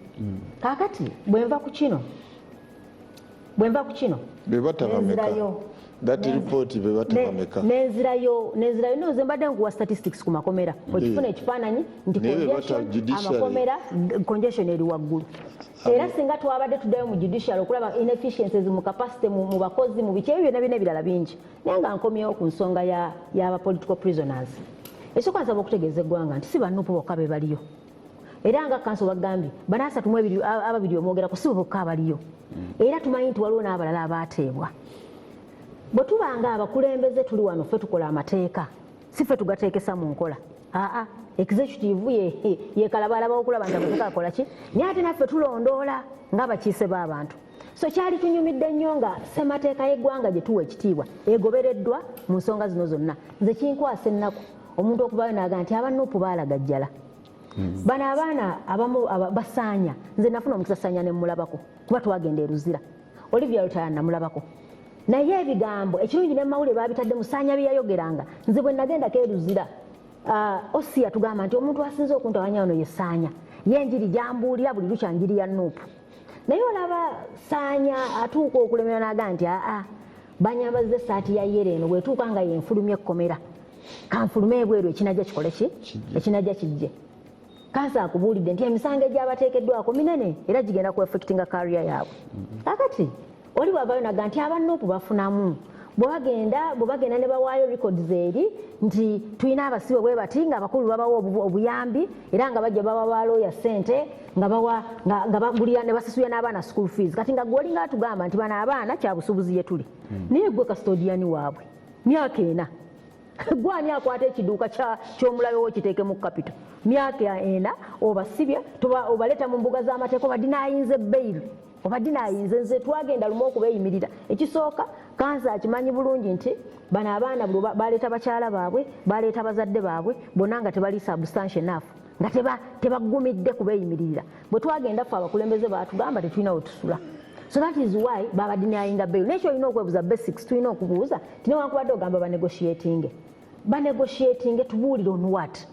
Speaker 4: Kakati bwenva ku kino
Speaker 2: bebatabameka that report bebatabameka
Speaker 4: nenzirayo noze mbadde nkuwa statistics ku makomera okifuna ekifaananyi nti amakomera congestion eri waggulu era singa twabadde tuddayo mu judicial okulaba inefficiencies mu capacity mu bakozi mu biki ebyo byonna ebirala bingi naye nga nkomyewo ku nsonga y'aba political prisoners. Ekyokubanza okutegeeza eggwanga nti si bannupu bokka be baliyo era nga kanso bagambye bana 32 ababiri omwogerako si bokka abaliyo era tumanyi nti waliwo n'abalala abaateebwa. Bwe tubanga abakulembeze tuli wano ffe tukola amateeka si ffe tugateekesa mu nkola executive yekalabalaba okulaba nti amateeka akola ki naye ate naffe tulondoola ng'abakiise b'abantu. So kyali tunyumidde nnyo nga ssemateeka y'eggwanga gye tuwa ekitiibwa egobereddwa mu nsonga zino zonna. Nze kinkwasa ennaku omuntu okuvayo n'agamba nti abannupu baalagajjala bano abaana abamu basaanya. Nze nafuna omukisa saanya ne mmulabako kuba twagenda eruzira Olivia Lutaya namulabako naye ebigambo ekirungi ne mawulire babitadde musaanya byeyayogeranga. Nze bwe nagendako eruzira Osia tugamba nti omuntu asinze okuntawanya ono ye Saanya yenjiri gyambuulira buli lukya njiri ya NUP naye olaba Saanya atuuka okulemera n'agamba nti banyambaze essaati ya yero eno bwetuuka nga yenfulumya ekkomera kanfulume ebweru ekinajja kikole ki ekinajja kijje. Kansa akubuulidde nti emisango egyabateekeddwako minene era gigenda ku affectinga career yaabwe. Kakati oli bwavayo naga nti abannupu bafunamu bwe bagenda ne bawaayo records eri nti tulina abasibe bwe bati nga abakulu babawa obuyambi era nga bajja bawa balooya ssente nga bagulira ne basasula n'abaana school fees. Kati nga gwe olinga atugamba nti bano abaana kyabusubuzi ye tuli naye gwe custodian waabwe myaka 4 gwani akwata ekiduuka ky'omulabe wo kiteeke mu capital myaka 4 obasibya obaleta mu mbuga z'amateeka obadinayinze bail obadinayinze. Nze twagenda lumu okubeeyimirira ekisooka kansa akimanyi bulungi nti bano abaana baleeta bakyala baabwe baleeta bazadde baabwe bonna nga tebali substantial enough nga tebagumidde kubeeyimirira. Bwe twagenda ffe abakulembeze baatugamba tetulina we tusula So that is why baba denying bail nekyo olina okwebuuza basics tulina okubuuza tinewakubadde ogamba banegotiating tubuulire on what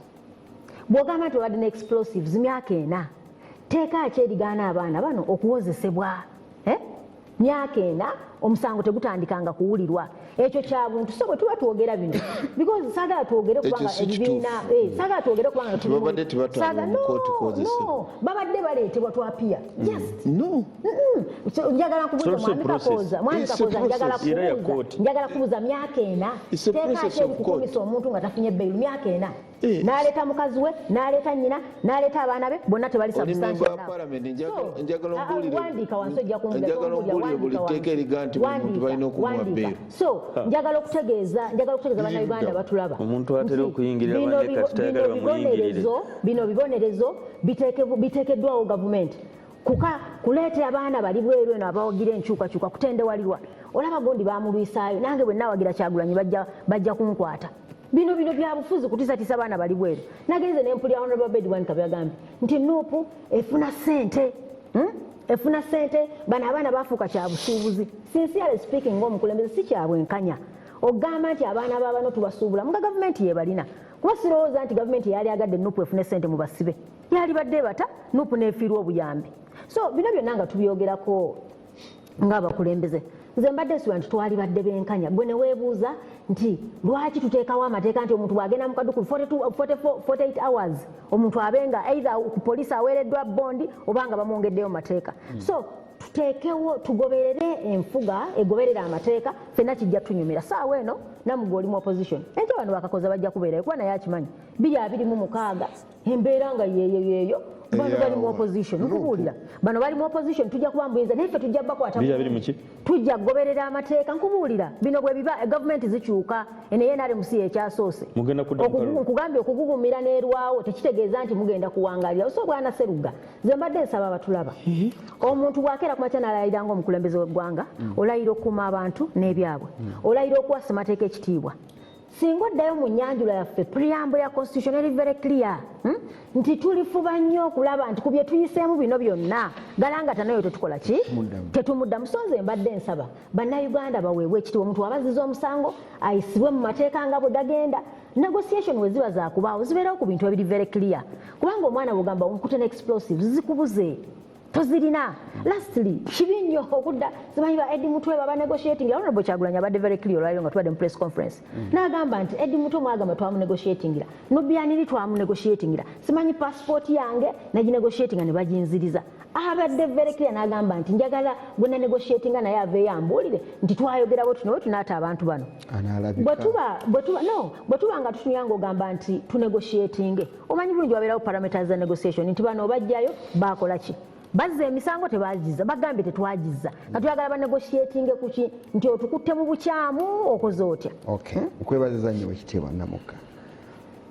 Speaker 4: bw'ogamba nti obadde ne explosives myaka 4 teeka ki erigaana abaana bano okuwozesebwa myaka 4 omusango tegutandikanga kuwulirwa ekyo kya buntu so bwe tuba twogera bino because saagala twogere kubanga ebibiina saagala twogere kubanga
Speaker 2: tubabadde tibatwala mu kooti kozesebwa
Speaker 4: babadde baleetebwa twapia njagala kubuuza njagala kubuuza myaka 4 teeka ki erikukumisa omuntu nga tafunye bailu myaka 4 n'aleeta mukazi we n'aleeta nnyina n'aleeta abaana be bonna tebali substantialwandiika wansi ojja so njagala okutegeeza bannayuganda batulaba
Speaker 3: omuntu atera okuyingirira bande kati tayagala bamuyingirire
Speaker 4: bino bibonerezo biteekeddwawo gavumenti kuleeta abaana bali bweru eno abawagira enkyukakyuka kutendewalirwa olaba gondi bamulwisaayo nange bwe nawagira Kyagulanyi bajja kunkwata bino byabufuzi kutiisatiisa abaana bali bweru nagenze nempulya Honorable Bedwan Kabyagambye nti NUP efuna sente bano abaana bafuuka kyabusuubuzi sincerely speaking ng'omukulembeze si kyabwenkanya ogamba nti abaana babano tubasuubula muga gavumenti yebalina kuba sirowooza nti gavumenti yali agadde NUP efune sente mu basibe yali badde bata NUP neefiirwa obuyambi so bino byonna nga tubyogerako ng'abakulembeze nze mbadde nsiba nti twali badde benkanya gwe ne weebuuza nti lwaki tuteekawo amateeka nti omuntu bw'agenda mu kaduku 48 hours omuntu abenga either ku poliisi aweereddwa bondi oba nga bamwongeddeyo mateeka so tuteekewo tugoberere enfuga egoberera amateeka fenna kijja tunyumira saawa eno namuga oli mu opposition enkya bano bakakoza bajja kubeerayo kuba naye akimanyi 226 embeera nga yeeyo bano bali mu opposition nkubuulira bano bali mu opposition tujja kuba mbuyinza naye ffe tujja bakwata tujja kugoberera amateeka nkubuulira bino bwe biba gavumenti zikyuka ene NRMC ekyasoose nkugambye okugugumira n'erwawo tekitegeeza nti mugenda kuwangalira so bwana Seruga nze mbadde nsaba abatulaba omuntu bwakeera kumakya n'alayira ng'omukulembeze w'eggwanga olayira okukuuma abantu n'ebyabwe olayira okuwasa amateeka ekitiibwa singa oddayo mu nnyanjula yaffe preamble ya constitution eri very clear nti tulifuba nnyo okulaba nti ku bye tuyiseemu bino byonna galangata nayo tetukola ki tetumudda musonze mbadde nsaba bannayuganda baweebwa ekitiibwa omuntu wabaziza omusango ayisibwe mu mateeka nga bwe gagenda negotiation we ziba zaakubaawo zibeerawo ku bintu ebiri very clear kubanga omwana bwogamba omukute ne explosives zikubuze tozirina lastly kibi nnyo okudda zimanyi ba Eddie Mutwe baba negotiating Honorable Kyagulanyi abadde very clear olwaliro nga tubadde mu press conference n'agamba nti Eddie Mutwe mwagamba twamunegotiatingira Nubianiri twamunegotiatingira simanyi passport yange naginegotiatinga ne baginziriza abadde very clear n'agamba nti njagala gwe nanegotiatinga naye aveeyo ambuulire nti twayogera bwe tuno tunaata abantu bano bwe tuba nga tutunyanga ogamba nti tunegotiatinge omanyi bulungi wabeerawo parameters za negotiation nti bano obajjayo baakola ki bazza emisango tebagiza bagambye tetwagiza katuyagala banegotiatinge kuki nti otukutte mu bukyamu okoze otya
Speaker 1: nkwebaziza nnyo ekitiibwa Namuka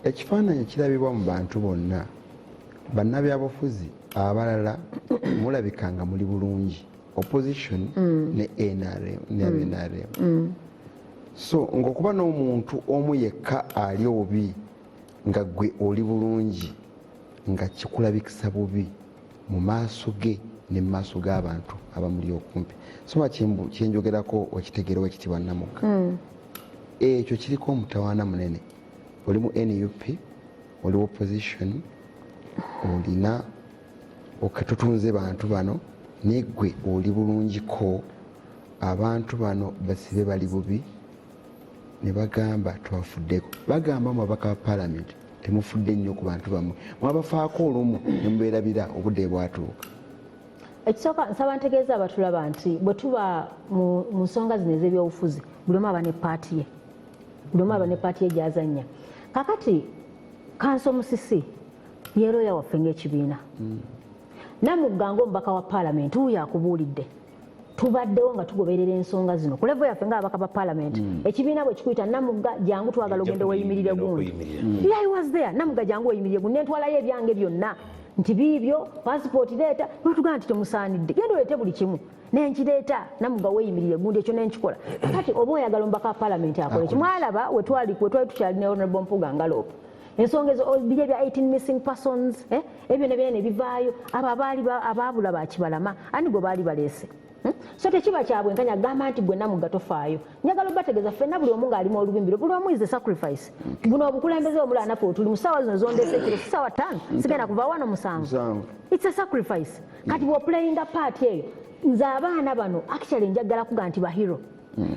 Speaker 1: ekifaananyi ekirabibwa mu bantu bonna bannabyabufuzi abalala mulabika nga muli bulungi opposition ne NRM so ng'okuba n'omuntu omu yekka ali obubi nga gwe oli bulungi nga kikulabikisa bubi mu maaso ge ne mu maaso g'abantu abamuli okumpi soma kyenjogerako okitegeera wekitiibwa Namuka ekyo kiriko omutawaana munene oli mu NUP oli opposition olina okatutunze bantu bano negwe oli bulungiko abantu bano basibe bali bubi ne bagamba twafuddeko bagamba mu babaka ba parliament temufudde nnyo ku bantu bammwe mwabafaako olumu ne mubeerabira obudde bwatuuka
Speaker 4: ekisooka nsaba ntegeeza abatulaba nti bwe tuba mu nsonga zino ez'ebyobufuzi buli omu aba ne paati ye buli omu aba ne paati ye gy'azannya kakati kanso Musisi yeeroya waffe ng'ekibiina Namugga ng'omubaka wa paalamenti wuyo akubuulidde tubaddewo nga tugoberera ensonga zino ku levo yaffe ng'ababaka ba paalamenti ekibiina bwe kikuyita Namugga jangu twagala ogende weeyimirire gundi I was there Namugga jangu weeyimirire gundi nentwalayo ebyange byonna nti biibyo pasipooti leeta notugamba nti temusaanidde genda oleete buli kimu nenkireeta Namugga weeyimirire gundi ekyo nenkikola kati oba oyagala omubaka wa paalamenti akole ki mwalaba we twali tukyali ne Honorable Mpuga Ngalopo ensonga ezo biri ebya 18 missing persons ebyo ne byene bivaayo abo abaabula bakibalama ani gwe baali baleese so tekiba kyabwenkanya agamba nti gwe Namuga tofaayo. Njagala obategeeza ffenna buli omu ng'ali mu olubimbiro, buli omu is a sacrifice. Buno obukulembeze omulala naffe tuli mu ssaawa zino zondeese ekiro ssaawa 5 sigenda kuva wano 7. It's a sacrifice. Kati bw'opulayinga paati eyo nze abaana bano actually njagala kuga nti bahiro.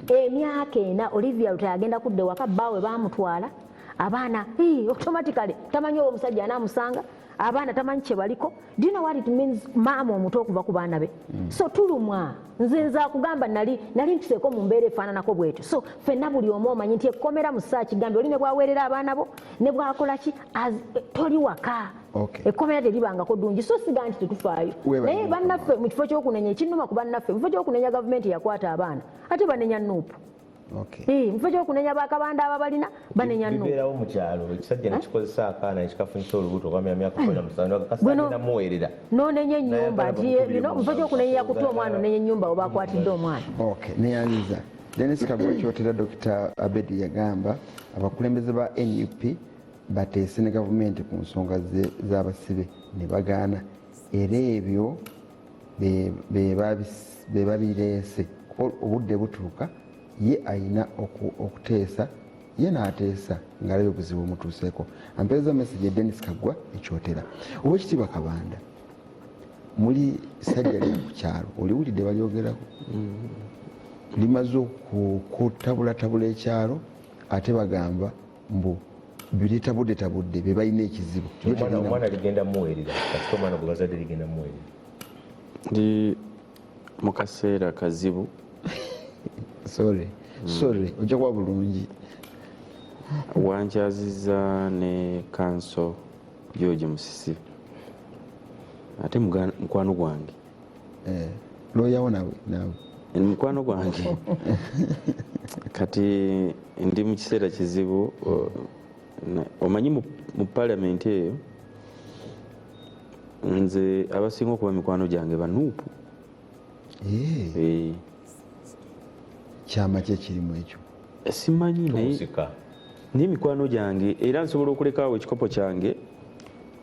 Speaker 4: Emyaka ena Olivia Lutaya agenda kudda ewaka bbaawe baamutwala abaana automatically tamanyi oba omusajja anaamusanga abaana tamanyi kye baliko. Do you know what it means maama omuto okuva ku baana be? So tulumwa nze nza kugamba nali ntuseeko mu mbeera efaananako bwetyo. So ffenna buli omu omanyi nti ekkomera mu ssaa kigambe oli ne bwaweerera abaana bo ne bwakola ki toli waka. Ekkomera teribangako ddungi so siga nti tetufaayo. Naye bannaffe mu kifo ky'okunenya ekinnuma ku bannaffe mu kifo ky'okunenya gavumenti yakwata abaana ate banenya NUP. Mu kifo ky'okunenya bakabanda ababalina banenya NUP.
Speaker 5: Bibeerawo mu kyalo ekisajja nekikozesa akaana ekikafunyisa olubuto okwamya myaka 17 kasajja muweerera
Speaker 4: n'onenya ennyumba nti bino mu kifo ky'okunenya yakutta omwana onenya ennyumba oba akwatidde omwana.
Speaker 1: Neyanziza Dennis Kagwa kyotera Dr. Abedi yagamba abakulembeze ba NUP bateese ne gavumenti ku nsonga z'abasibe ne bagaana era ebyo be babireese obudde butuuka ye ayina okuteesa ye n'ateesa ng'alabye obuzibu bumutuuseeko. Ampeereza message ya Dennis Kagwa ekyotera. Oweekitiibwa Kabanda muli sajja lya ku kyalo oliwulidde balyogerako limaze okutabulatabula ekyalo ate bagamba mbu bilitabudde be balina ekizibu.
Speaker 5: Omwana ligenda muweerera kasita omwana gwe bazadde ligenda muweerera
Speaker 3: ndi mu kaseera kazibu.
Speaker 1: Sorry ojja kuba bulungi.
Speaker 3: Wankyazizza ne kanso George Musisi ate mukwano gwange
Speaker 1: looyawo nawe
Speaker 3: mukwano gwange kati ndi mu kiseera kizibu. Omanyi mu palamenti eyo nze abasinga okuba mikwano gyange ba NUP.
Speaker 1: Kyama kye kirimu ekyo
Speaker 3: simanyi naye mikwano gyange era nsobola okulekaawo ekikopo kyange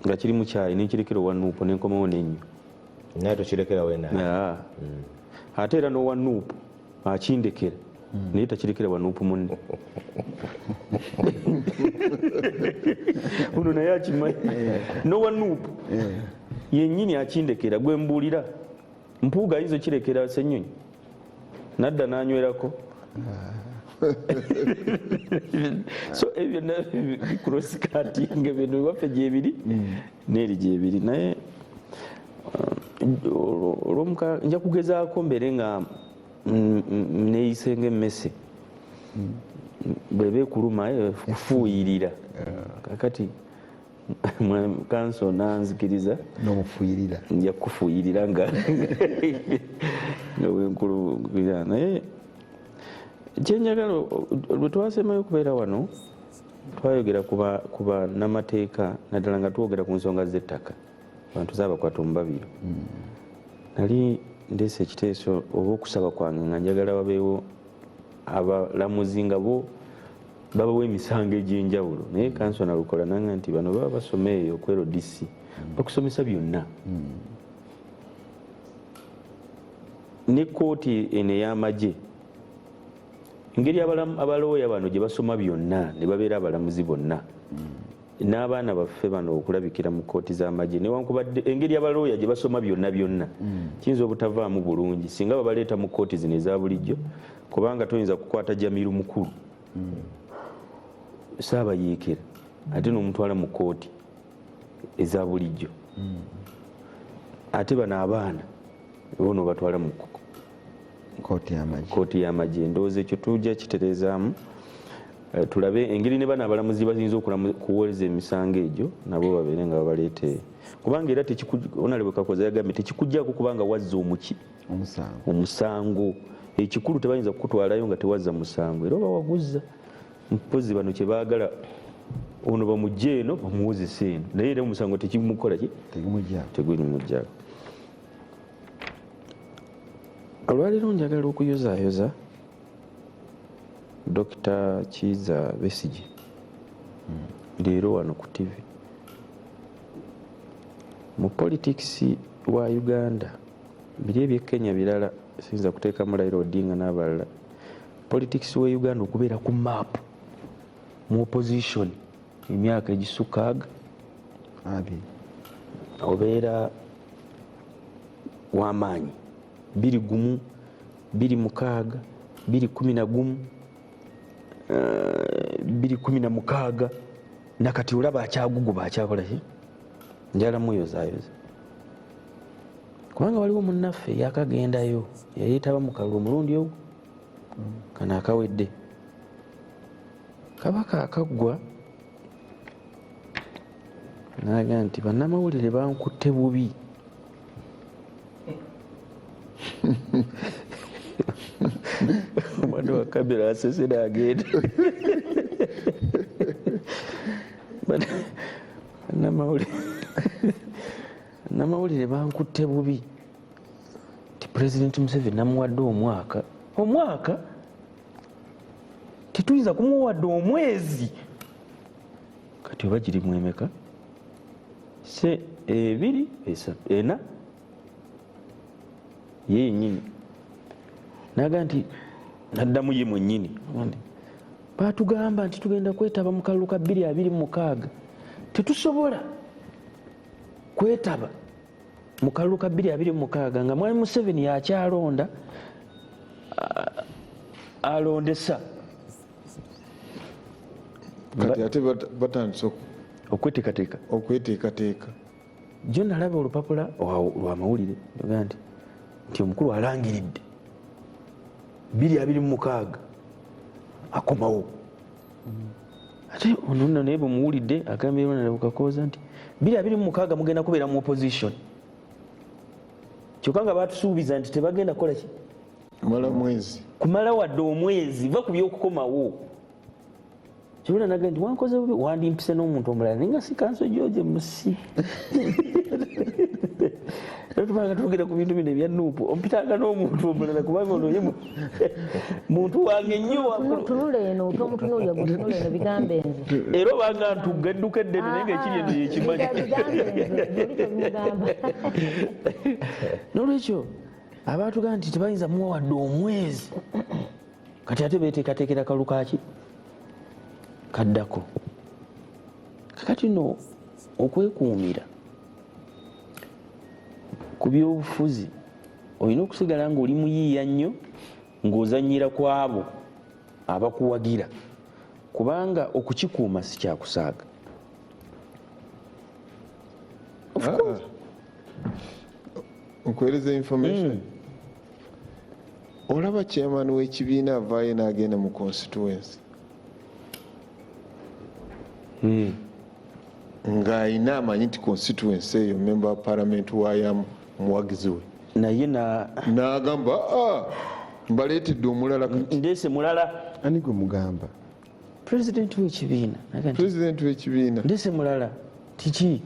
Speaker 3: nga kiri mu kyayi nenkirekera owa NUP nenkomawo n'ennyo
Speaker 5: naye tokirekera wena
Speaker 3: ate era n'owa NUP akindekera naye takirekera wa NUP munne uno naye akimanyi n'owa NUP yennyini akindekera gwe mbuulira mpuuga ayinza okirekera Ssenyonyi nadda n'anywerako. So ebyo cross cutting ebintu waffe gyebiri n'eri gyebiri naye olwomuka nja kugezaako mbere nga neeyisenga emmese bweba ekuluma kufuuyirira kakati kanso nanzikiriza
Speaker 1: n'omufuuyirira
Speaker 3: nja kufuuyirira nga wenkulubira naye kyenjagala lwe twasemayo okubeera wano twayogera ku bannamateeka naddala nga twogera ku nsonga z'ettaka abantu zaabakwata omubabiro. Nali ndeese ekiteeso oba okusaba kwange nga njagala wabeewo abalamuzi nga bo babawo emisango egy'enjawulo naye kansona lukola nanga nti bano baba basoma eyo ku LDC bakusomesa byonna ne kooti eno ey'amagye engeri abalooya bano gye basoma byonna ne babeera abalamuzi bonna n'abaana baffe bano okulabikira mu kooti z'amagye newankubadde engeri abalooya gye basoma byonna kiyinza obutavaamu bulungi singa babaleeta mu kooti zino eza bulijjo kubanga toyinza kukwata jamiru mukulu saabayeekera ate n'omutwala mu kooti eza bulijjo ate bano abaana bono batwala mu kooti y'amagye. Ndowooza ekyo tujja kitereezaamu tulabe engeri ne bano abalamuzi bayinza okuwoleza emisango egyo nabo babeere nga babaleete kubanga era onalebwe Kakoza yagambye tekikugjaako kubanga wazza omusango ekikulu tebayinza kukutwalayo nga tewazza musango era oba waguzza mpozi bano kye baagala ono bamugje eno bamuwozesa eno naye era omusango tekimukola ki tegumugjaako. Olwaleero njagala okuyozaayoza Dr. Kiza Besigye leero wano ku TV mu politics wa Uganda biri ebyekenya birala siyinza kuteekamu Raila Odinga n'abalala, politics we Uganda okubeera ku map mu opposition emyaka egisukka 2 obeera w'amaanyi 21 26 2011 2016 nakati olaba akyaguguba akyakola ki njala muyozaayoza kubanga waliwo munnaffe yakagendayo yayetaba mu kalulu omulundi ogwo kano akawedde kabaka akaggwa naga nti bannamawulire bankutte bubi omwana wa kamera asesera agenda bannamawulire bankutte bubi ti President Museveni namuwadde omwaka tetuyinza kumuwadde omwezi kati oba giri mwemeka se 2 4 ye nyini naga nti naddamu ye mwennyini batugamba nti tugenda kwetaba mu kalulu ka 2026 tetusobola kwetaba mu kalulu ka 2026 nga mwami Museveni yakyalonda alondesa
Speaker 2: kati ate batandise okweteekateeka
Speaker 3: jo nalaba olupapula lwamawulire nti omukulu alangiridde 2026 akomawo ate ono naye bwemuwulidde agambye nalabukakooza nti 2026 mugenda kubeera mu opposition kyokka nga batusuubiza nti tebagenda kukola ki kumala wadde omwezi va ku byokukomawo kyobula naga nti wankoze bubi wandimpise n'omuntu omulala naye nga si kanso George Musi tubanga twogera ku bintu bino ebya NUP ompitanga n'omuntu omulala kubanga ono ye muntu wange nnyo bigambe nze era obanga ntugga edduka eddene naye ngaekiri eno yekimanyi n'olwekyo abaatugamba nti tebayinza muwa wadde omwezi kati ate beteekateekera kalu kaki kaddako kakati no okwekuumira ku byobufuzi olina okusigala ng'oli muyiiya nnyo ng'ozannyira ku abo abakuwagira kubanga okukikuuma si kyakusaaga
Speaker 2: nkuweereza information olaba chairman w'ekibiina avaayo n'agenda mu constituency ng'ayina amanyi nti constituency eyo member wa parliament waayamu muwagizi we
Speaker 3: naye
Speaker 2: n'agamba mbaleetedde omulala
Speaker 3: ndeese mulala
Speaker 1: ani gwe mugamba
Speaker 3: president w'ekibiina ndeese mulala tiki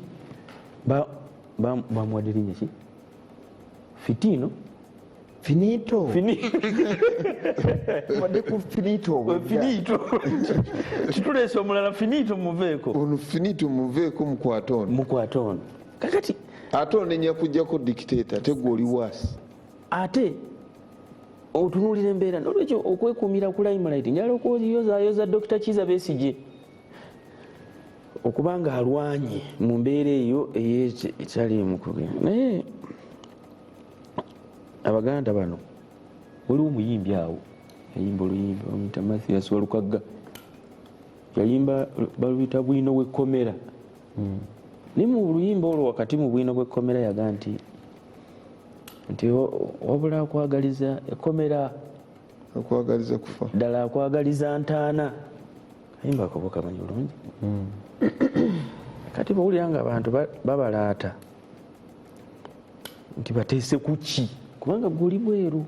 Speaker 3: bamuwadde linnya ki finito
Speaker 1: wadde ku finito
Speaker 3: kituleese omulala finito muveeko
Speaker 2: ono finito muveeko
Speaker 3: mukwata ono kakati
Speaker 2: ate onenya kujjako dictator ate gwe oli waasi
Speaker 3: ate otunuulira embeera nolwekyo okwekuumira ku limelight njala okuyozaayoza Dr. Kiza Besigye okubanga alwanye mu mbeera eyo ekyalimu kugenda naye abaganda bano waliwo omuyimbi awo yayimba oluyimba omuyita Mathias Walukagga yayimba baluyita bwino bw'ekkomera naye mu luyimba olwo wakati mu bwino bw'ekkomera yaga nti wabula akwagaliza ekkomera
Speaker 2: akwagaliza kufa
Speaker 3: ddala akwagaliza ntaana kayimba ako kamanyi bulungi kati bawulira nga abantu babalaata nti bateese ku ki kubanga gwe oli bweru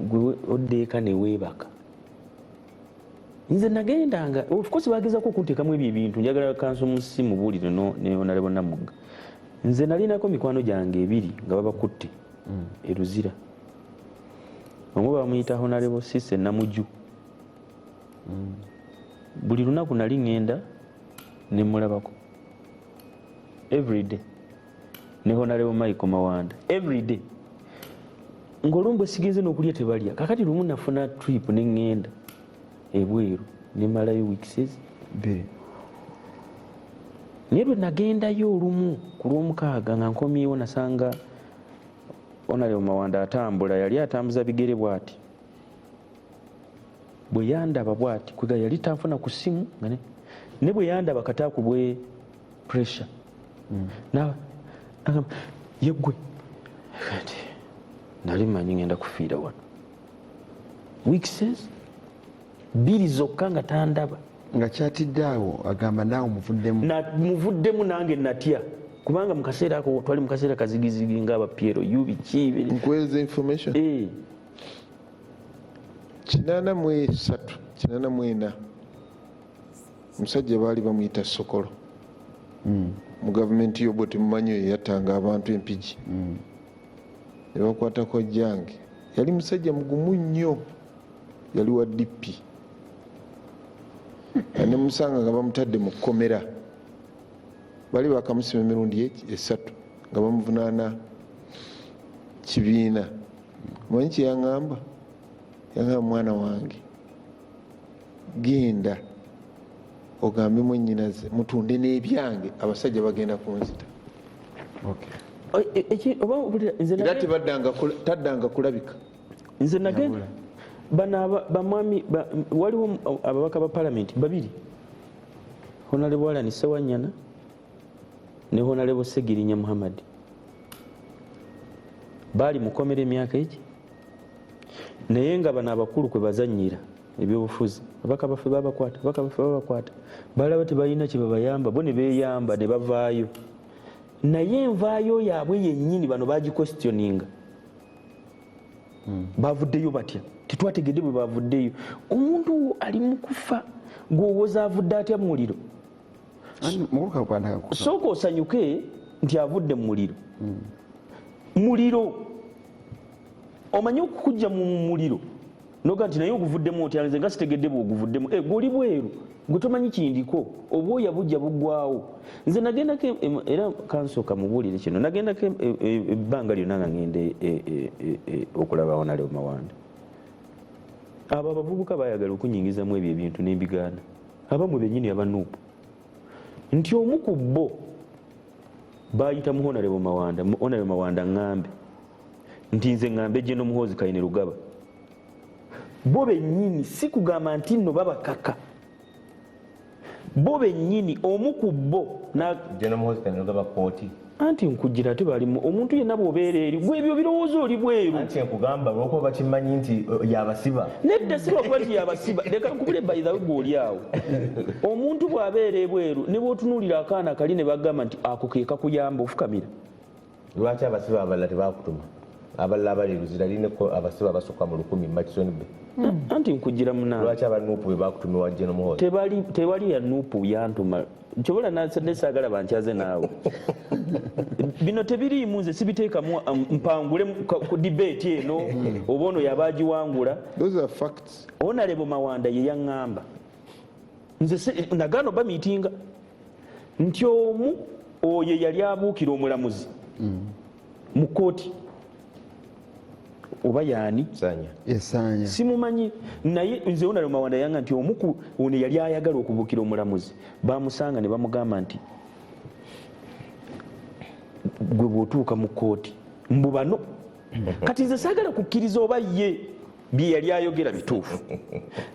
Speaker 3: gwe oddeeka neweebaka nze nagendanga of course bagezako okunteekamu ebyo ebintu njagala kanso Musisi mubuulire neonalebo Namugga nze nalinako mikwano gyange 2 nga babakutte eruzira omu bamuyita Honorable Sisse Namujju buli lunaku nali ŋŋenda nemulabako everyday ne Honorable Michael Mawanda everyday ng'olumbu sigenze n'okulya tebalya kakati lumu nafuna trip ne ŋŋenda ebweru ne malayo weeks
Speaker 1: bbiri
Speaker 3: naye lwe nagendayo olumu ku lwomukaaga nga nkomyewo nasanga onaleo Mawanda atambula yali atambuza bigere bw'ati bwe yandaba bw'ati kwega yali tanfuna ku ssimu ne bwe yandaba kataaku bwe pressure yeggwe kati nali manyi ngenda kufiira wano weeks bbiri zokka nga tandaba
Speaker 1: nga kyatidde awo agamba naawe
Speaker 3: muvuddemu nange natya kubanga mukaseera ako twali mukaseera kazigizigi ngaaba Piero yubiki
Speaker 2: nkweza information 83 omusajja baali bamuyita Sokolo mu gavumenti yobo temumanyi oyo yattanga abantu empigi ne bakwatako jange yali musajja mugumu nnyo yali wa DP ne musanga nga bamutadde mu kkomera bali bakamusima emirundi 3 nga bamuvunaana kibiina manyi kyeyaŋŋamba yaŋŋamba mwana wange genda ogambe mwennyinaze mutunde n'ebyange abasajja bagenda kunzita era taddanga kulabika
Speaker 3: nze nagenda bano bamwami waliwo ababaka ba palamenti babiri honalebo Alani Sewanyana ne honalebo Segirinya Muhammad baali mukomera emyaka egi naye nga bano abakulu kwe bazannyira ebyobufuzi abaka baffe babakwata balaba tebalina kye babayamba bo ne beeyamba ne bavaayo naye envaayo yaabwe yennyini bano bagikwestioninga bavuddeyo batya tetwategedde bwe bavuddeyo omuntu ali mu kufa gwowoza avudde atya mu muliro sooka osanyuke nti avudde mu muliro omanyi okukujja mu muliro noga nti naye oguvuddemu otya nze nga sitegedde bweoguvuddemu gwoli bweru gwe tomanyi kindiko obwoya bujja buggwawo nze nagendako era kansooka mubuulire kino nagendako ebbanga lyonna nga ngende okulaba Honalebo Mawanda abo abavubuka bayagala okunyingizamu ebyo ebintu n'embigaana abamwe bennyini aba NUP nti omu ku bo bayita mu Honalebo Mawanda ŋŋambe nti nze ŋŋambe gye n'omuhoozi Kayine Lugaba bo bennyini si kugamba nti nno babakaka bo bennyini omu ku bo anti nkugira ate balimu omuntu yenna bw'obeera eri gwe ebyo birowoozo oli bweru nedda si lwakuba nti yabasiba leka nkubule bayithawe gw'oli awo omuntu bw'abeera ebweru ne bw'otunuulira akaana kali ne bagamba nti ako ke kakuyamba ofukamira
Speaker 5: lwaki abasiba abalala tebakutuma abalala abali luzira lineko abasiba basukka mu 1000 Makisoni be
Speaker 3: anti nkugira munange
Speaker 5: lwaki aba NUP bwe bakutumiwa gye n'omuhoozi
Speaker 3: tewali ya NUP yantuma nsobola nesaagala bankyaze naawe bino tebiriimu nze sibiteekamu mpangule ku debate eno oba ono yaba agiwangula Honalebo Mawanda ye yaŋŋamba nze nagaano bamiitinga nti omu oyo yali abuukira omulamuzi mu kooti oba yaani
Speaker 1: Esanya
Speaker 3: simumanyi naye nze Honalebo Mawanda yanga nti omuku ono yali ayagala okubuukira omulamuzi bamusanga ne bamugamba nti gwe bw'otuuka mu kooti mbu bano kati nze saagala kukkiriza oba ye bye yali ayogera bituufu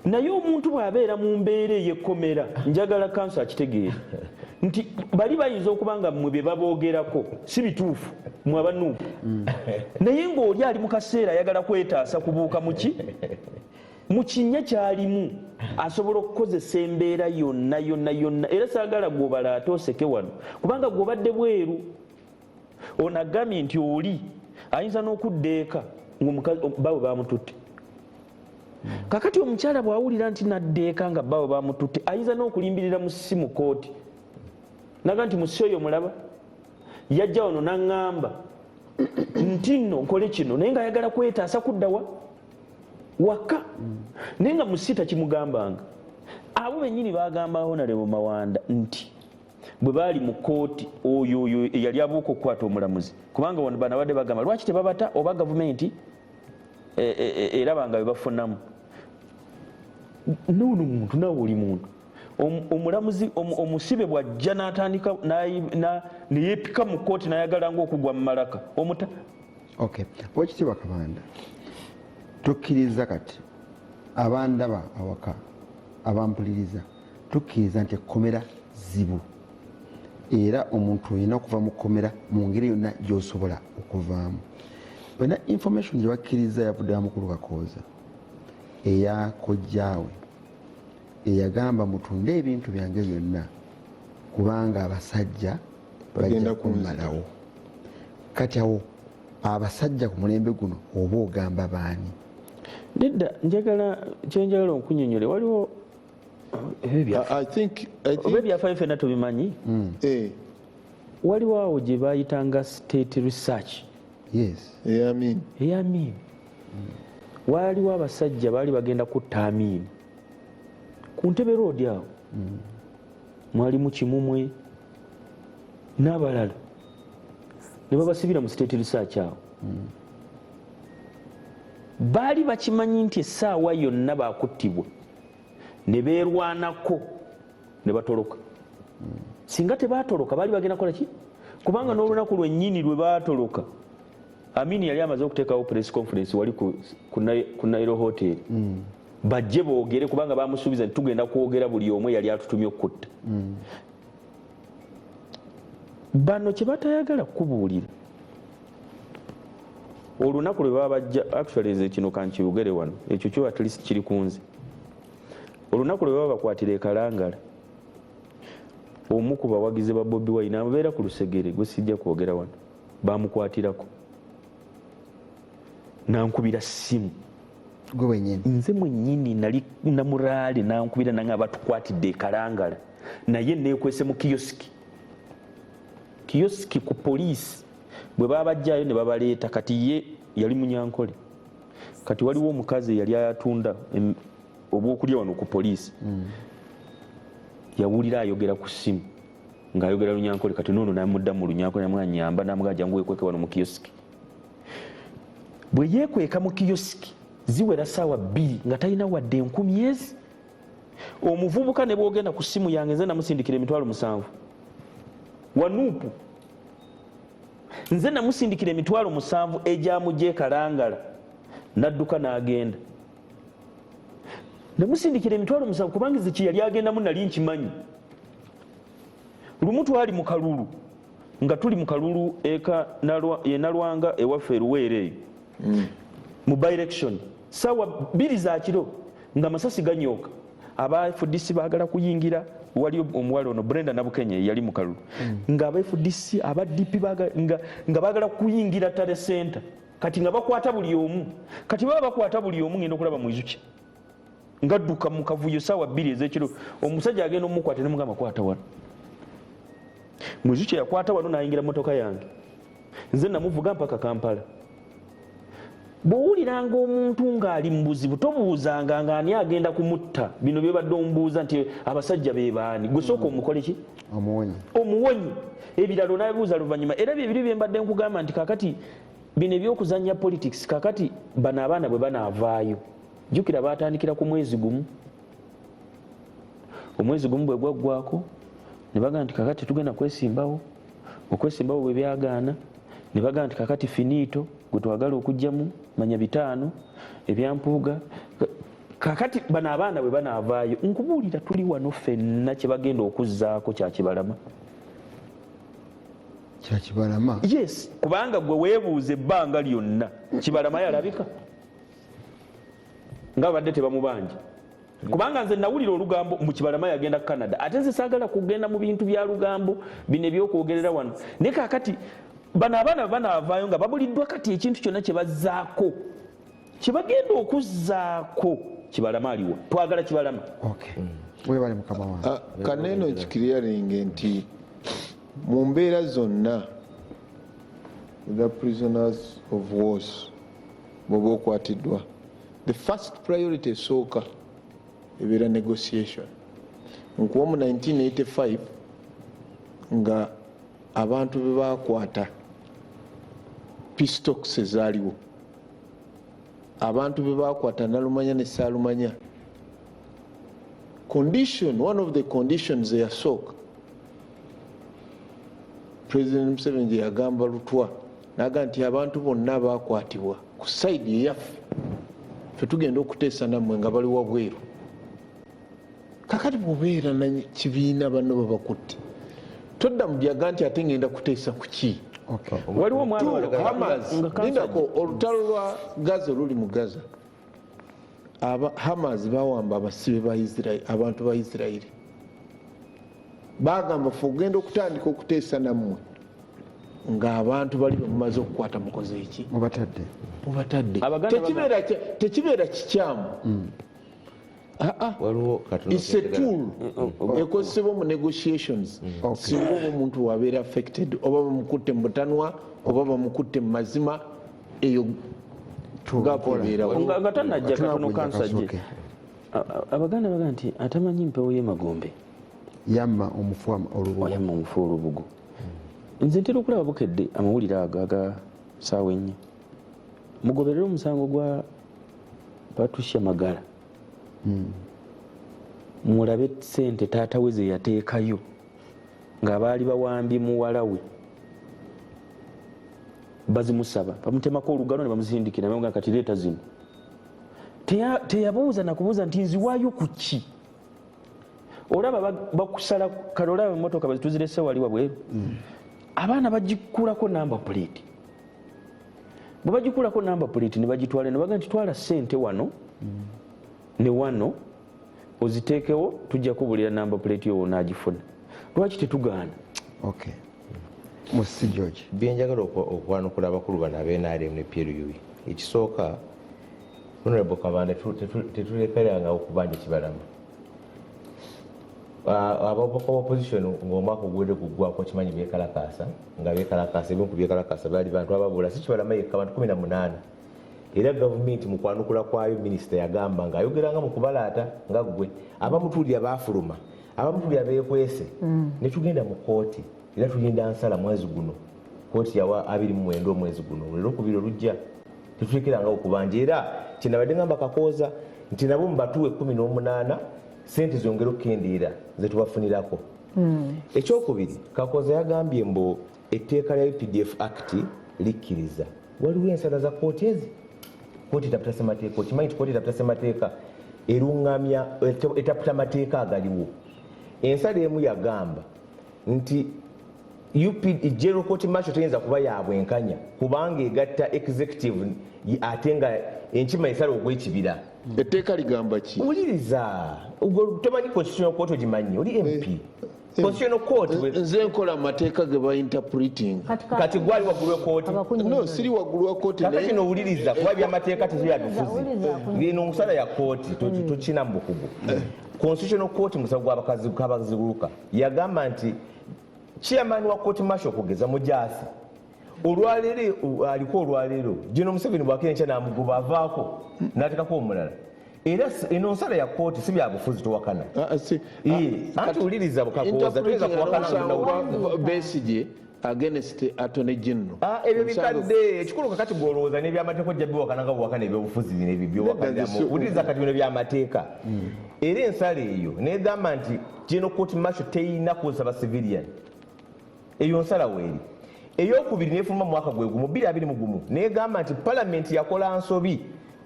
Speaker 3: naye omuntu bw'abeera mu mbeera ey'ekkomera njagala kanso akitegeere nti bali bayinza okuba nga mmwe bye baboogerako si bituufu mwe aba NUP naye ng'oli ali mu kaseera ayagala kwetaasa kubuuka mu kinnya kyalimu asobola okukozesa embeera yonna era saagala gw'obala ate oseke wano kubanga gw'obadde bweru ono agambye nti oli ayinza n'okudda eka bawe bamututte kakati omukyala bw'awulira nti nadda eka nga bawe bamututte ayinza n'okulimbirira mu ssimu kooti naga nti musi oyo mulaba yajja wano n'aŋŋamba nti nno nkole kino naye ng'ayagala kwetaasa kudda waka naye nga musi takimugambanga abo bennyini bagamba Honalebo Mawanda nti bwe baali mu kooti oyo eyali abuuka okukwata omulamuzi kubanga bano badde bagamba lwaki tebabata oba gavumenti eraba nga bebafunamu. Noono muntu nawe oli muntu omulamuzi omusibe bwajja n'atandika neyeepika mu kooti nayagala ngaokugwa mu malaka omuta.
Speaker 1: Okay, Oweekitiibwa Kabanda, tukkiriza kati abandaba awaka abampuliriza tukkiriza nti ekkomera zibu era omuntu olina okuva mu kkomera mu ngeri yonna gy'osobola okuvaamu. Olina information gye bakkiriza yavudde wa mukulu Kakooza eya kojjaawe eyagamba mutunde ebintu byange byonna kubanga abasajja bagenda kummalawo. Kati awo abasajja ku mulembe guno oba ogamba baani?
Speaker 3: Nedda njagala kyenjagala okunnyonnyola waliwo oba ebyafaayo ffenna tubimanyi. Waliwo awo gye bayitanga state research.
Speaker 1: Yes.
Speaker 3: Amin. Waliwo abasajja baali bagenda kutta Amin ku Ntebe road awo. Mwalimu Kimumwe n'abalala ne babasibira mu state research awo. Baali bakimanyi nti essaawa yonna baakuttibwa ne beerwanako ne batoloka. Singa tebaatoloka baali bagenda kola ki? Kubanga n'olunaku lwennyini lwe baatoloka Amin yali amaze okuteekawo press conference wali ku Nairo Hotel. Bajje boogere kubanga bamusuubiza nti tugenda kwogera buli omu yali atutumye okutta. Bano kye batayagala kubuulira olunaku lwe baba bajja actually eze kino kankibugere wano ekyo kyo at least kiri kunze. Olunaku lwe baba bakwatira ekalangala omu ku bawagizi ba Bobi Wine abeera ku Lusegere gwe sijja kwogera wano bamukwatirako nankubira ssimu
Speaker 1: gwe wenyini
Speaker 3: nze mwennyini nali namuraale nankubira nange abatukwatidde ekalangala naye neekwese mu kiyosiki ku poliisi bwe babajjaayo ne babaleeta. Kati ye yali Munyankole. Kati waliwo omukazi yali atunda obwokulya wano ku poliisi yawulira ayogera ku ssimu ng'ayogera Lunyankole. Kati noono namudda mu Lunyankole namwanyamba namugaa jangu weekweke wano mu kiyosiki. Bwe yeekweka mu kiyosiki ziwera ssaawa 2 nga talina wadde enkumi ezi. Omuvubuka ne bwogenda ku ssimu yange nze namusindikira $7,000 wa NUP. Nze namusindikira $7,000 egyamujja ekalangala n'adduka n'agenda. Namusindikira $7,000 kubanga ze kye yali agendamu nali nkimanyi. Lumu twali mu kalulu nga tuli mu kalulu eka Nalwanga ewaffe Eruweero eyo mu by-election ssaawa 2 za kiro nga masasi ganyooka. Aba FDC baagala kuyingira wali omuwala ono Brenda Nabukenya yali mu kalulu nga aba FDC aba DP nga baagala kuyingira Tale Center. Kati nga bakwata buli omu. Kati baba bakwata buli omu ngenda okulaba Mwizuki ngadduka mu kavuyo ssaawa 2 ez'ekiro. Omusajja agenda omukwata ne mugamba kwata wano. Mwizuki yakwata wano n'ayingira motoka yange nze namuvuga mpaka Kampala. Bw'owuliranga omuntu ng'ali mu buzibu tobuuzanga ng'ani agenda kumutta. Bino bye badde omubuuza nti abasajja be baani gwe sooka omukole ki? Omuwonyi. Ebiralo n'abibuuza luvannyuma. Era bye biri bye mbadde nkugamba nti kakati bino ebyokuzannya politics kakati bano abaana bwe banaavaayo jjukira baatandikira ku mwezi gumu. Omwezi gumu bwe gwaggwako ne bagamba nti kakati tugenda kwesimbawo. Okwesimbawo bwe byagaana ne bagamba nti kakati finito gwe twagala okugyamu manya 5 ebyampuuga. Kakati bano abaana bwe banaavaayo nkubuulira tuli wano ffenna kye bagenda okuzzaako kya Kibalama.
Speaker 1: Kya Kibalama?
Speaker 3: Yes, kubanga gwe weebuuza ebbanga lyonna Kibalama yalabika nga badde tebamubanja. Kubanga nze nawulira olugambo mu Kibalama yagenda Canada ate nze saagala kugenda mu bintu bya lugambo bino ebyokwogerera wano. Naye kakati bano abaana banaavaayo nga babuliddwa kati ekintu kyonna kye bazzaako kye bagenda okuzzaako Kibalama aliwo. Twagala Kibalama.
Speaker 1: Webale mukama wange.
Speaker 2: Kaneeno ekikiriyaringe nti mu mbeera zonna the prisoners of wars bw'oba okwatiddwa the first priority esooka ebeera negotiation. Nkuwa mu 1985 nga abantu be baakwata peace talks ezaaliwo abantu be bakwata nalumanya ne saalumanya. Condition, one of the conditions eyasooka President Museveni gye yagamba Lutwa naga nti abantu bonna bakwatibwa ku side eyaffe ffe tugenda okuteesa nammwe nga bali wabweru. Kakati bw'obeera na kibiina banno babakutte todda mu byaga nti ate ngenda kuteesa ku ki?
Speaker 3: Waliwo
Speaker 2: Lindako olutalo lwa Gaza luli mu Gaza. Hamas bawamba abasibe ba Israel, abantu ba Israel. Bagamba fe ogenda okutandika okuteesa nammwe ng'abantu bali bamaze okukwata mukoze eki? Mubatadde. Tekibeera kikyamu. It's a tool ekozesebwa mu negotiations. Singa oba omuntu wabeera affected oba bamukutte mu butanwa oba bamukutte mu mazima eyo
Speaker 3: nga tanajja katono kansajje. Abaganda baga nti atamanyi mpewo y'emagombe
Speaker 1: yamma omufu
Speaker 3: olubugo. Nze ntera okulaba bukedde amawulire ago aga ssaawa ennya mugoberera omusango gwa Patricia Magala. Mulabe ssente taata we ze yateekayo ng'abaali bawambye muwala we bazimusaba bamutemako olugano ne bamusindikira naye kati leeta zino teyabuuza nakubuuza nti nziwaayo ku ki? Olaba bakusala kale olaba emmotoka bazituzirese wali wabweru abaana bagikulako namba plate. Bwe bagikulako namba plate ne bagitwala ne baga nti twala ssente wano ne wano oziteekewo tujja kubulira namba plate yo naagifuna. Lwaki tetugaana?
Speaker 1: Musisi George
Speaker 5: byenjagala okwanukula abakulu bano ab'NRM ne PLU. Ekisooka Honorable Kabanda tetulekeranga okubanja kibalama. Ababaka opposition ng'omwaka oguwedde guggwako kimanyi beekalakaasa nga beekalakaasa ebimu ku byekalakaasa baali bantu ababula si kibalama yekka bantu 18. Era gavumenti mu kwanukula kwayo minisita yagamba ng'ayogeranga mu kubalaata nga ggwe abamutuulira baafuluma abamutuulira beekwese ne tugenda mu kooti era tugenda nsala mwezi guno kooti yawa 29 omwezi guno olwo kubiri olujja tetulekeranga okubanja. Era kinabadde ngamba Kakooza nti nabo mubatuwe 18 sente zongera okukendeera ze tubafunirako. Ekyokubiri Kakooza yagambye mbu etteeka lya UPDF Act likkiriza waliwo ensala za kooti ezi. Kooti etaputa ssemateeka okimanyi kooti etaputa ssemateeka erungamya etaputa mateeka agaliwo. Ensala emu yagamba nti General Court Martial teyinza kuba ya bwenkanya kubanga egatta executive ate nga enkima esala ogw'ekibira.
Speaker 2: Etteeka ligamba ki?
Speaker 5: Wuliriza tomanyi constitutional court ogimanyi oli MP. Constitutional court
Speaker 2: nze nkola amateeka ge bayinterpreting
Speaker 5: kati gwali waggulu w'ekooti.
Speaker 2: No, siri waggulu wa kooti.
Speaker 5: Kakati kino owuliriza kuba byamateeka tebyabifuzi ngeno musala ya kooti tokina mu bukugu. Constitutional court musango gw'abaziguluka yagamba nti chairman wa court martial kugeza mujaasi olwaleero aliko olwaleero General Museveni bw'akenca n'amugoba avaako n'ateekako omulala. Era eno nsala ya kooti si bya bufuzi towakana. Anti wuliriza Kakooza tuyinza kuwakana
Speaker 2: Besigye against Attorney General.
Speaker 5: Ebyo bikadde ekikulu kakati gw'olowooza n'ebyamateeka ojja biwakana nga bwawakana ebyobufuzi bino ebyo byowakaniramu. Wuliriza kati bino byamateeka. Era ensala eyo n'egamba nti General Court Martial teyina kusaba civilian. Eyo nsala weeri. Eyokubiri n'efuluma mu mwaka gwe gumu 2021 n'egamba nti Parliament yakola nsobi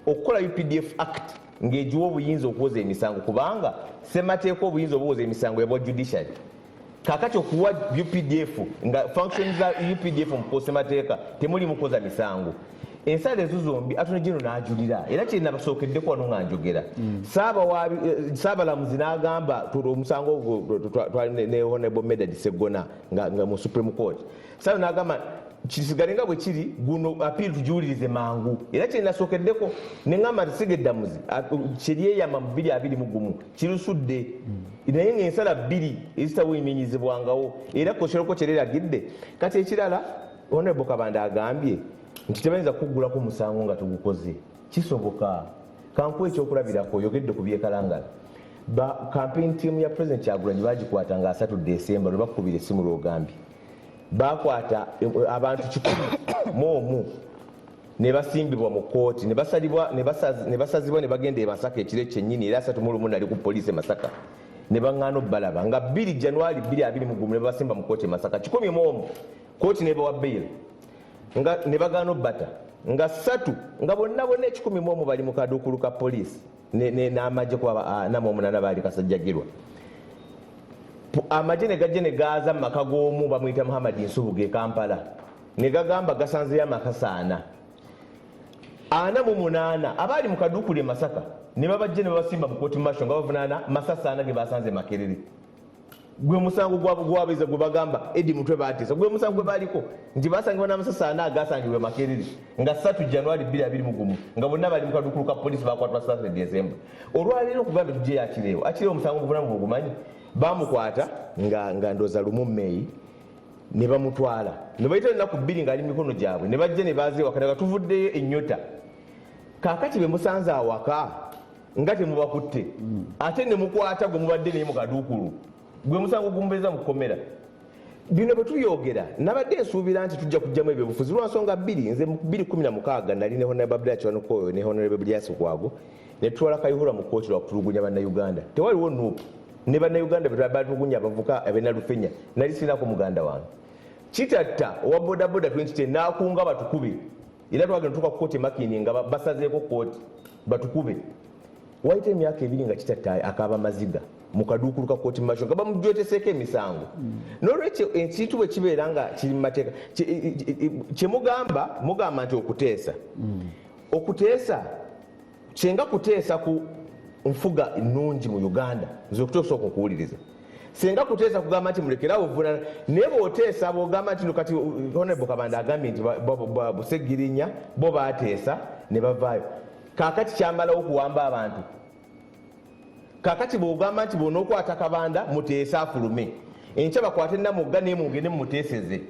Speaker 5: okukola UPDF Act ng'egiwa obuyinza okuwoza emisango kubanga ssemateeka obuyinza obuwoza emisango yabwa judiciary. Kakati okuwa UPDF nga functions za UPDF mu ssemateeka temuli mu kuwoza misango. Ensala ezo zombi Attorney General n'ajulira era kye nabasookeddeko wano nga njogera. Saabalamuzi n'agamba omusango ogwo ne Honorable Medard Sseggona nga mu Supreme Court. Saaba n'agamba kisigale nga bwe kiri guno appeal tugiwulirize mangu. Era kye nasookeddeko ne ngamba nti Sigeddamuzi kyeriyeyama mu 2021 kirusudde naye ng'ensala bbiri ezitaweemenyezebwangawo era kosherako kyereragidde. Kati ekirala Honorable Kabanda agambye nti tebayinza kuggulako musango nga tugukoze. Kisoboka kankuwa ekyokulabirako oyogedde ku byekalangala. Campaign team ya President Kyagulanyi bagikwata nga 3 December lwe bakubira essimu lw'ogambye. Bakwata abantu 101 ne basimbibwa mu kooti ne basazibwa ne bagenda e Masaka ekiro kyennyini era 31 nali ku poliisi e Masaka ne baŋŋaana obbalaba nga 2 January 2021 ne basimba mu kooti e Masaka 11 kooti ne bawa bail nga ne bagaana obbata nga 3 nga bonna 11 bali mu kaduukulu ka poliisi n'amagye kuba nama 8 baali kasajjagirwa. Amagye ne gajje ne gaaza mu maka g'omu bamuyita Muhammad Nsubuga e Kampala ne gagamba gasanzeyo amakasa 48 abaali mu kaduukulu e Masaka ne babajje ne babasimba mu kooti masho nga bavunaana masasa 4 ge basanze Makerere. Gwe musango gwabeza gwe bagamba Edi Mutwe bateesa gwe musango gwe baliko nti basangibwa n'amasasa 4 agasangibwa Makerere nga 3 January 2021 nga bonna bali mu kaduukulu ka poliisi bakwatwa 3 December. Olwaleero okugamba tujje akireewo omusango guvunamu bwegumanyi bamukwata nga ndoza lumu May ne bamutwala ne bayita ennaku 2 ng'ali mu mikono gyabwe ne bajja ne baze waka nga tuvuddeyo ennyota kaakati be musanze awaka nga temubakutte ate ne mukwata gwe mubadde naye mu kaduukulu gwe musango gumubeeza mu kkomera. Bino bwe tuyogera nabadde nsuubira nti tujja kujjamu ebyobufuzi lwansonga 2 nze mu 2016 nali ne Honorable Babula Kiwanukoyo ne Honorable Bulyasi Kwago ne tutwala Kayihura mu kkooti lwa kutulugunya bannayuganda. Tewaliwo NUP ne bannayuganda be batulugunya abavuka abenalufenya nali sinako muganda wange kitatta owa bodaboda 2010 n'akunga batukube era twagenda tuka kkooti Makini nga basazeeko kkooti batukube. Wayita emyaka 2 nga kitatta akaaba maziga mu kaduukulu ka kkooti masho nga bamujweteseeko emisango. N'olwekyo ekintu bwe kibeera nga kiri mu mateeka mugamba nti okuteesa kyenga kuteesa ku nfuga ennungi mu Uganda nze okuteesooka okuwuliriza senga kuteesa kugamba nti mulekerawo vunana naye bw'oteesa bw'ogamba nti kati Honorable Kabanda agambye nti Busegirinya bo baateesa ne bavaayo kaakati kyambalawo okuwamba abantu kaakati bw'ogamba nti bw'onookwata Kabanda muteesa afulume enkya bakwate Namugga naye mugende mumuteeseze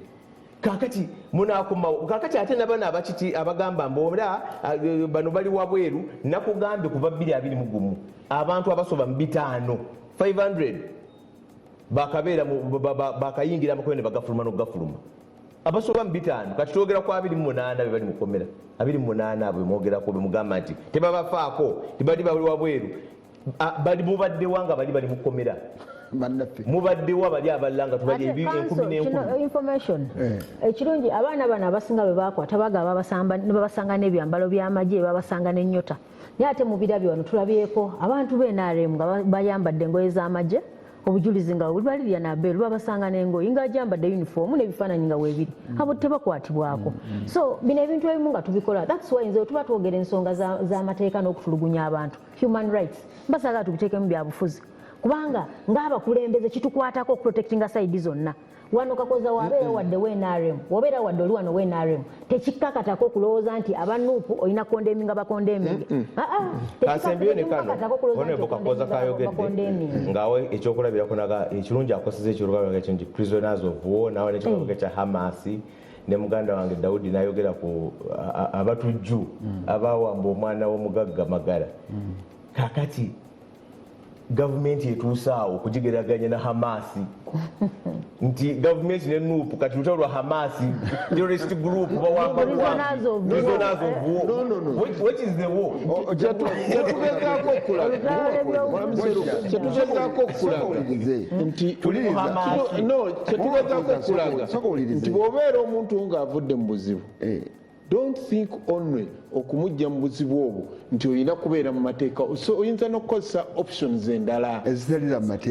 Speaker 5: kaakati munaakomawo kaakati ate nabana abakiti abagamba mboola bano bali wabweru nakugambye kuva 2021 abantu abasoba mu 500 bakabeera bakayingira amakoyo ne bagafuluma n'okugafuluma abasoba mu 5 kati twogera ku 28 be bali mu kkomera 28 abo bemwogerako bemugamba nti tebabafaako tibali bali wabweru bali mubaddewa nga bali mu kkomera mubaddewa bali abalanga tubali 10
Speaker 4: information ekirungi abaana bano abasinga bwe bakwata bagaba babasanga n'ebyambalo by'amagye babasanga n'ennyota naye ate mu birabyo wano tulabyeko abantu b'NRM nga bayambadde engoye z'amagye obujulizi nga buli balirya nabeeru babasanga n'engoye nga ajambadde uniform n'ebifaananyi nga weebiri abo tebakwatibwako. So bino ebintu ebimu nga tubikola that's why nze tuba twogera ensonga z'amateeka n'okutulugunya abantu human rights mbasala tubiteekemu byabufuzi kubanga ng'abakulembeze kitukwatako okuprotectinga side zonna wano kakoza wabeera wadde w'NRM wabeera wadde oli wano w'NRM tekikakatako okulowooza nti aba NUP olina kondemi nga bakondeminga
Speaker 5: kasembiyo ne kano Honorable Kakoza kayogedde ngaawe ekyokulabirako naga ekirungi akoseza ekyolukalala ekyo nti prisoners of war nawe nekyokaga kya Hamas ne muganda wange Daudi nayogera ku abatujju abawamba omwana w'omugagga Magala kakati gavumenti etuusaawo okugigeraganya na Hamasi nti gavumenti ne NUP kati lutalo lwa Hamasi terrorist group bawamba what is the war
Speaker 2: kyatugezaako okulaga nti bw'obeera omuntu ng'avudde mu buzibu don't think only okumujja mu buzibu obwo nti olina kubeera mu mateeka oyinza n'okukozesa options endala
Speaker 1: ezitali za mateeka.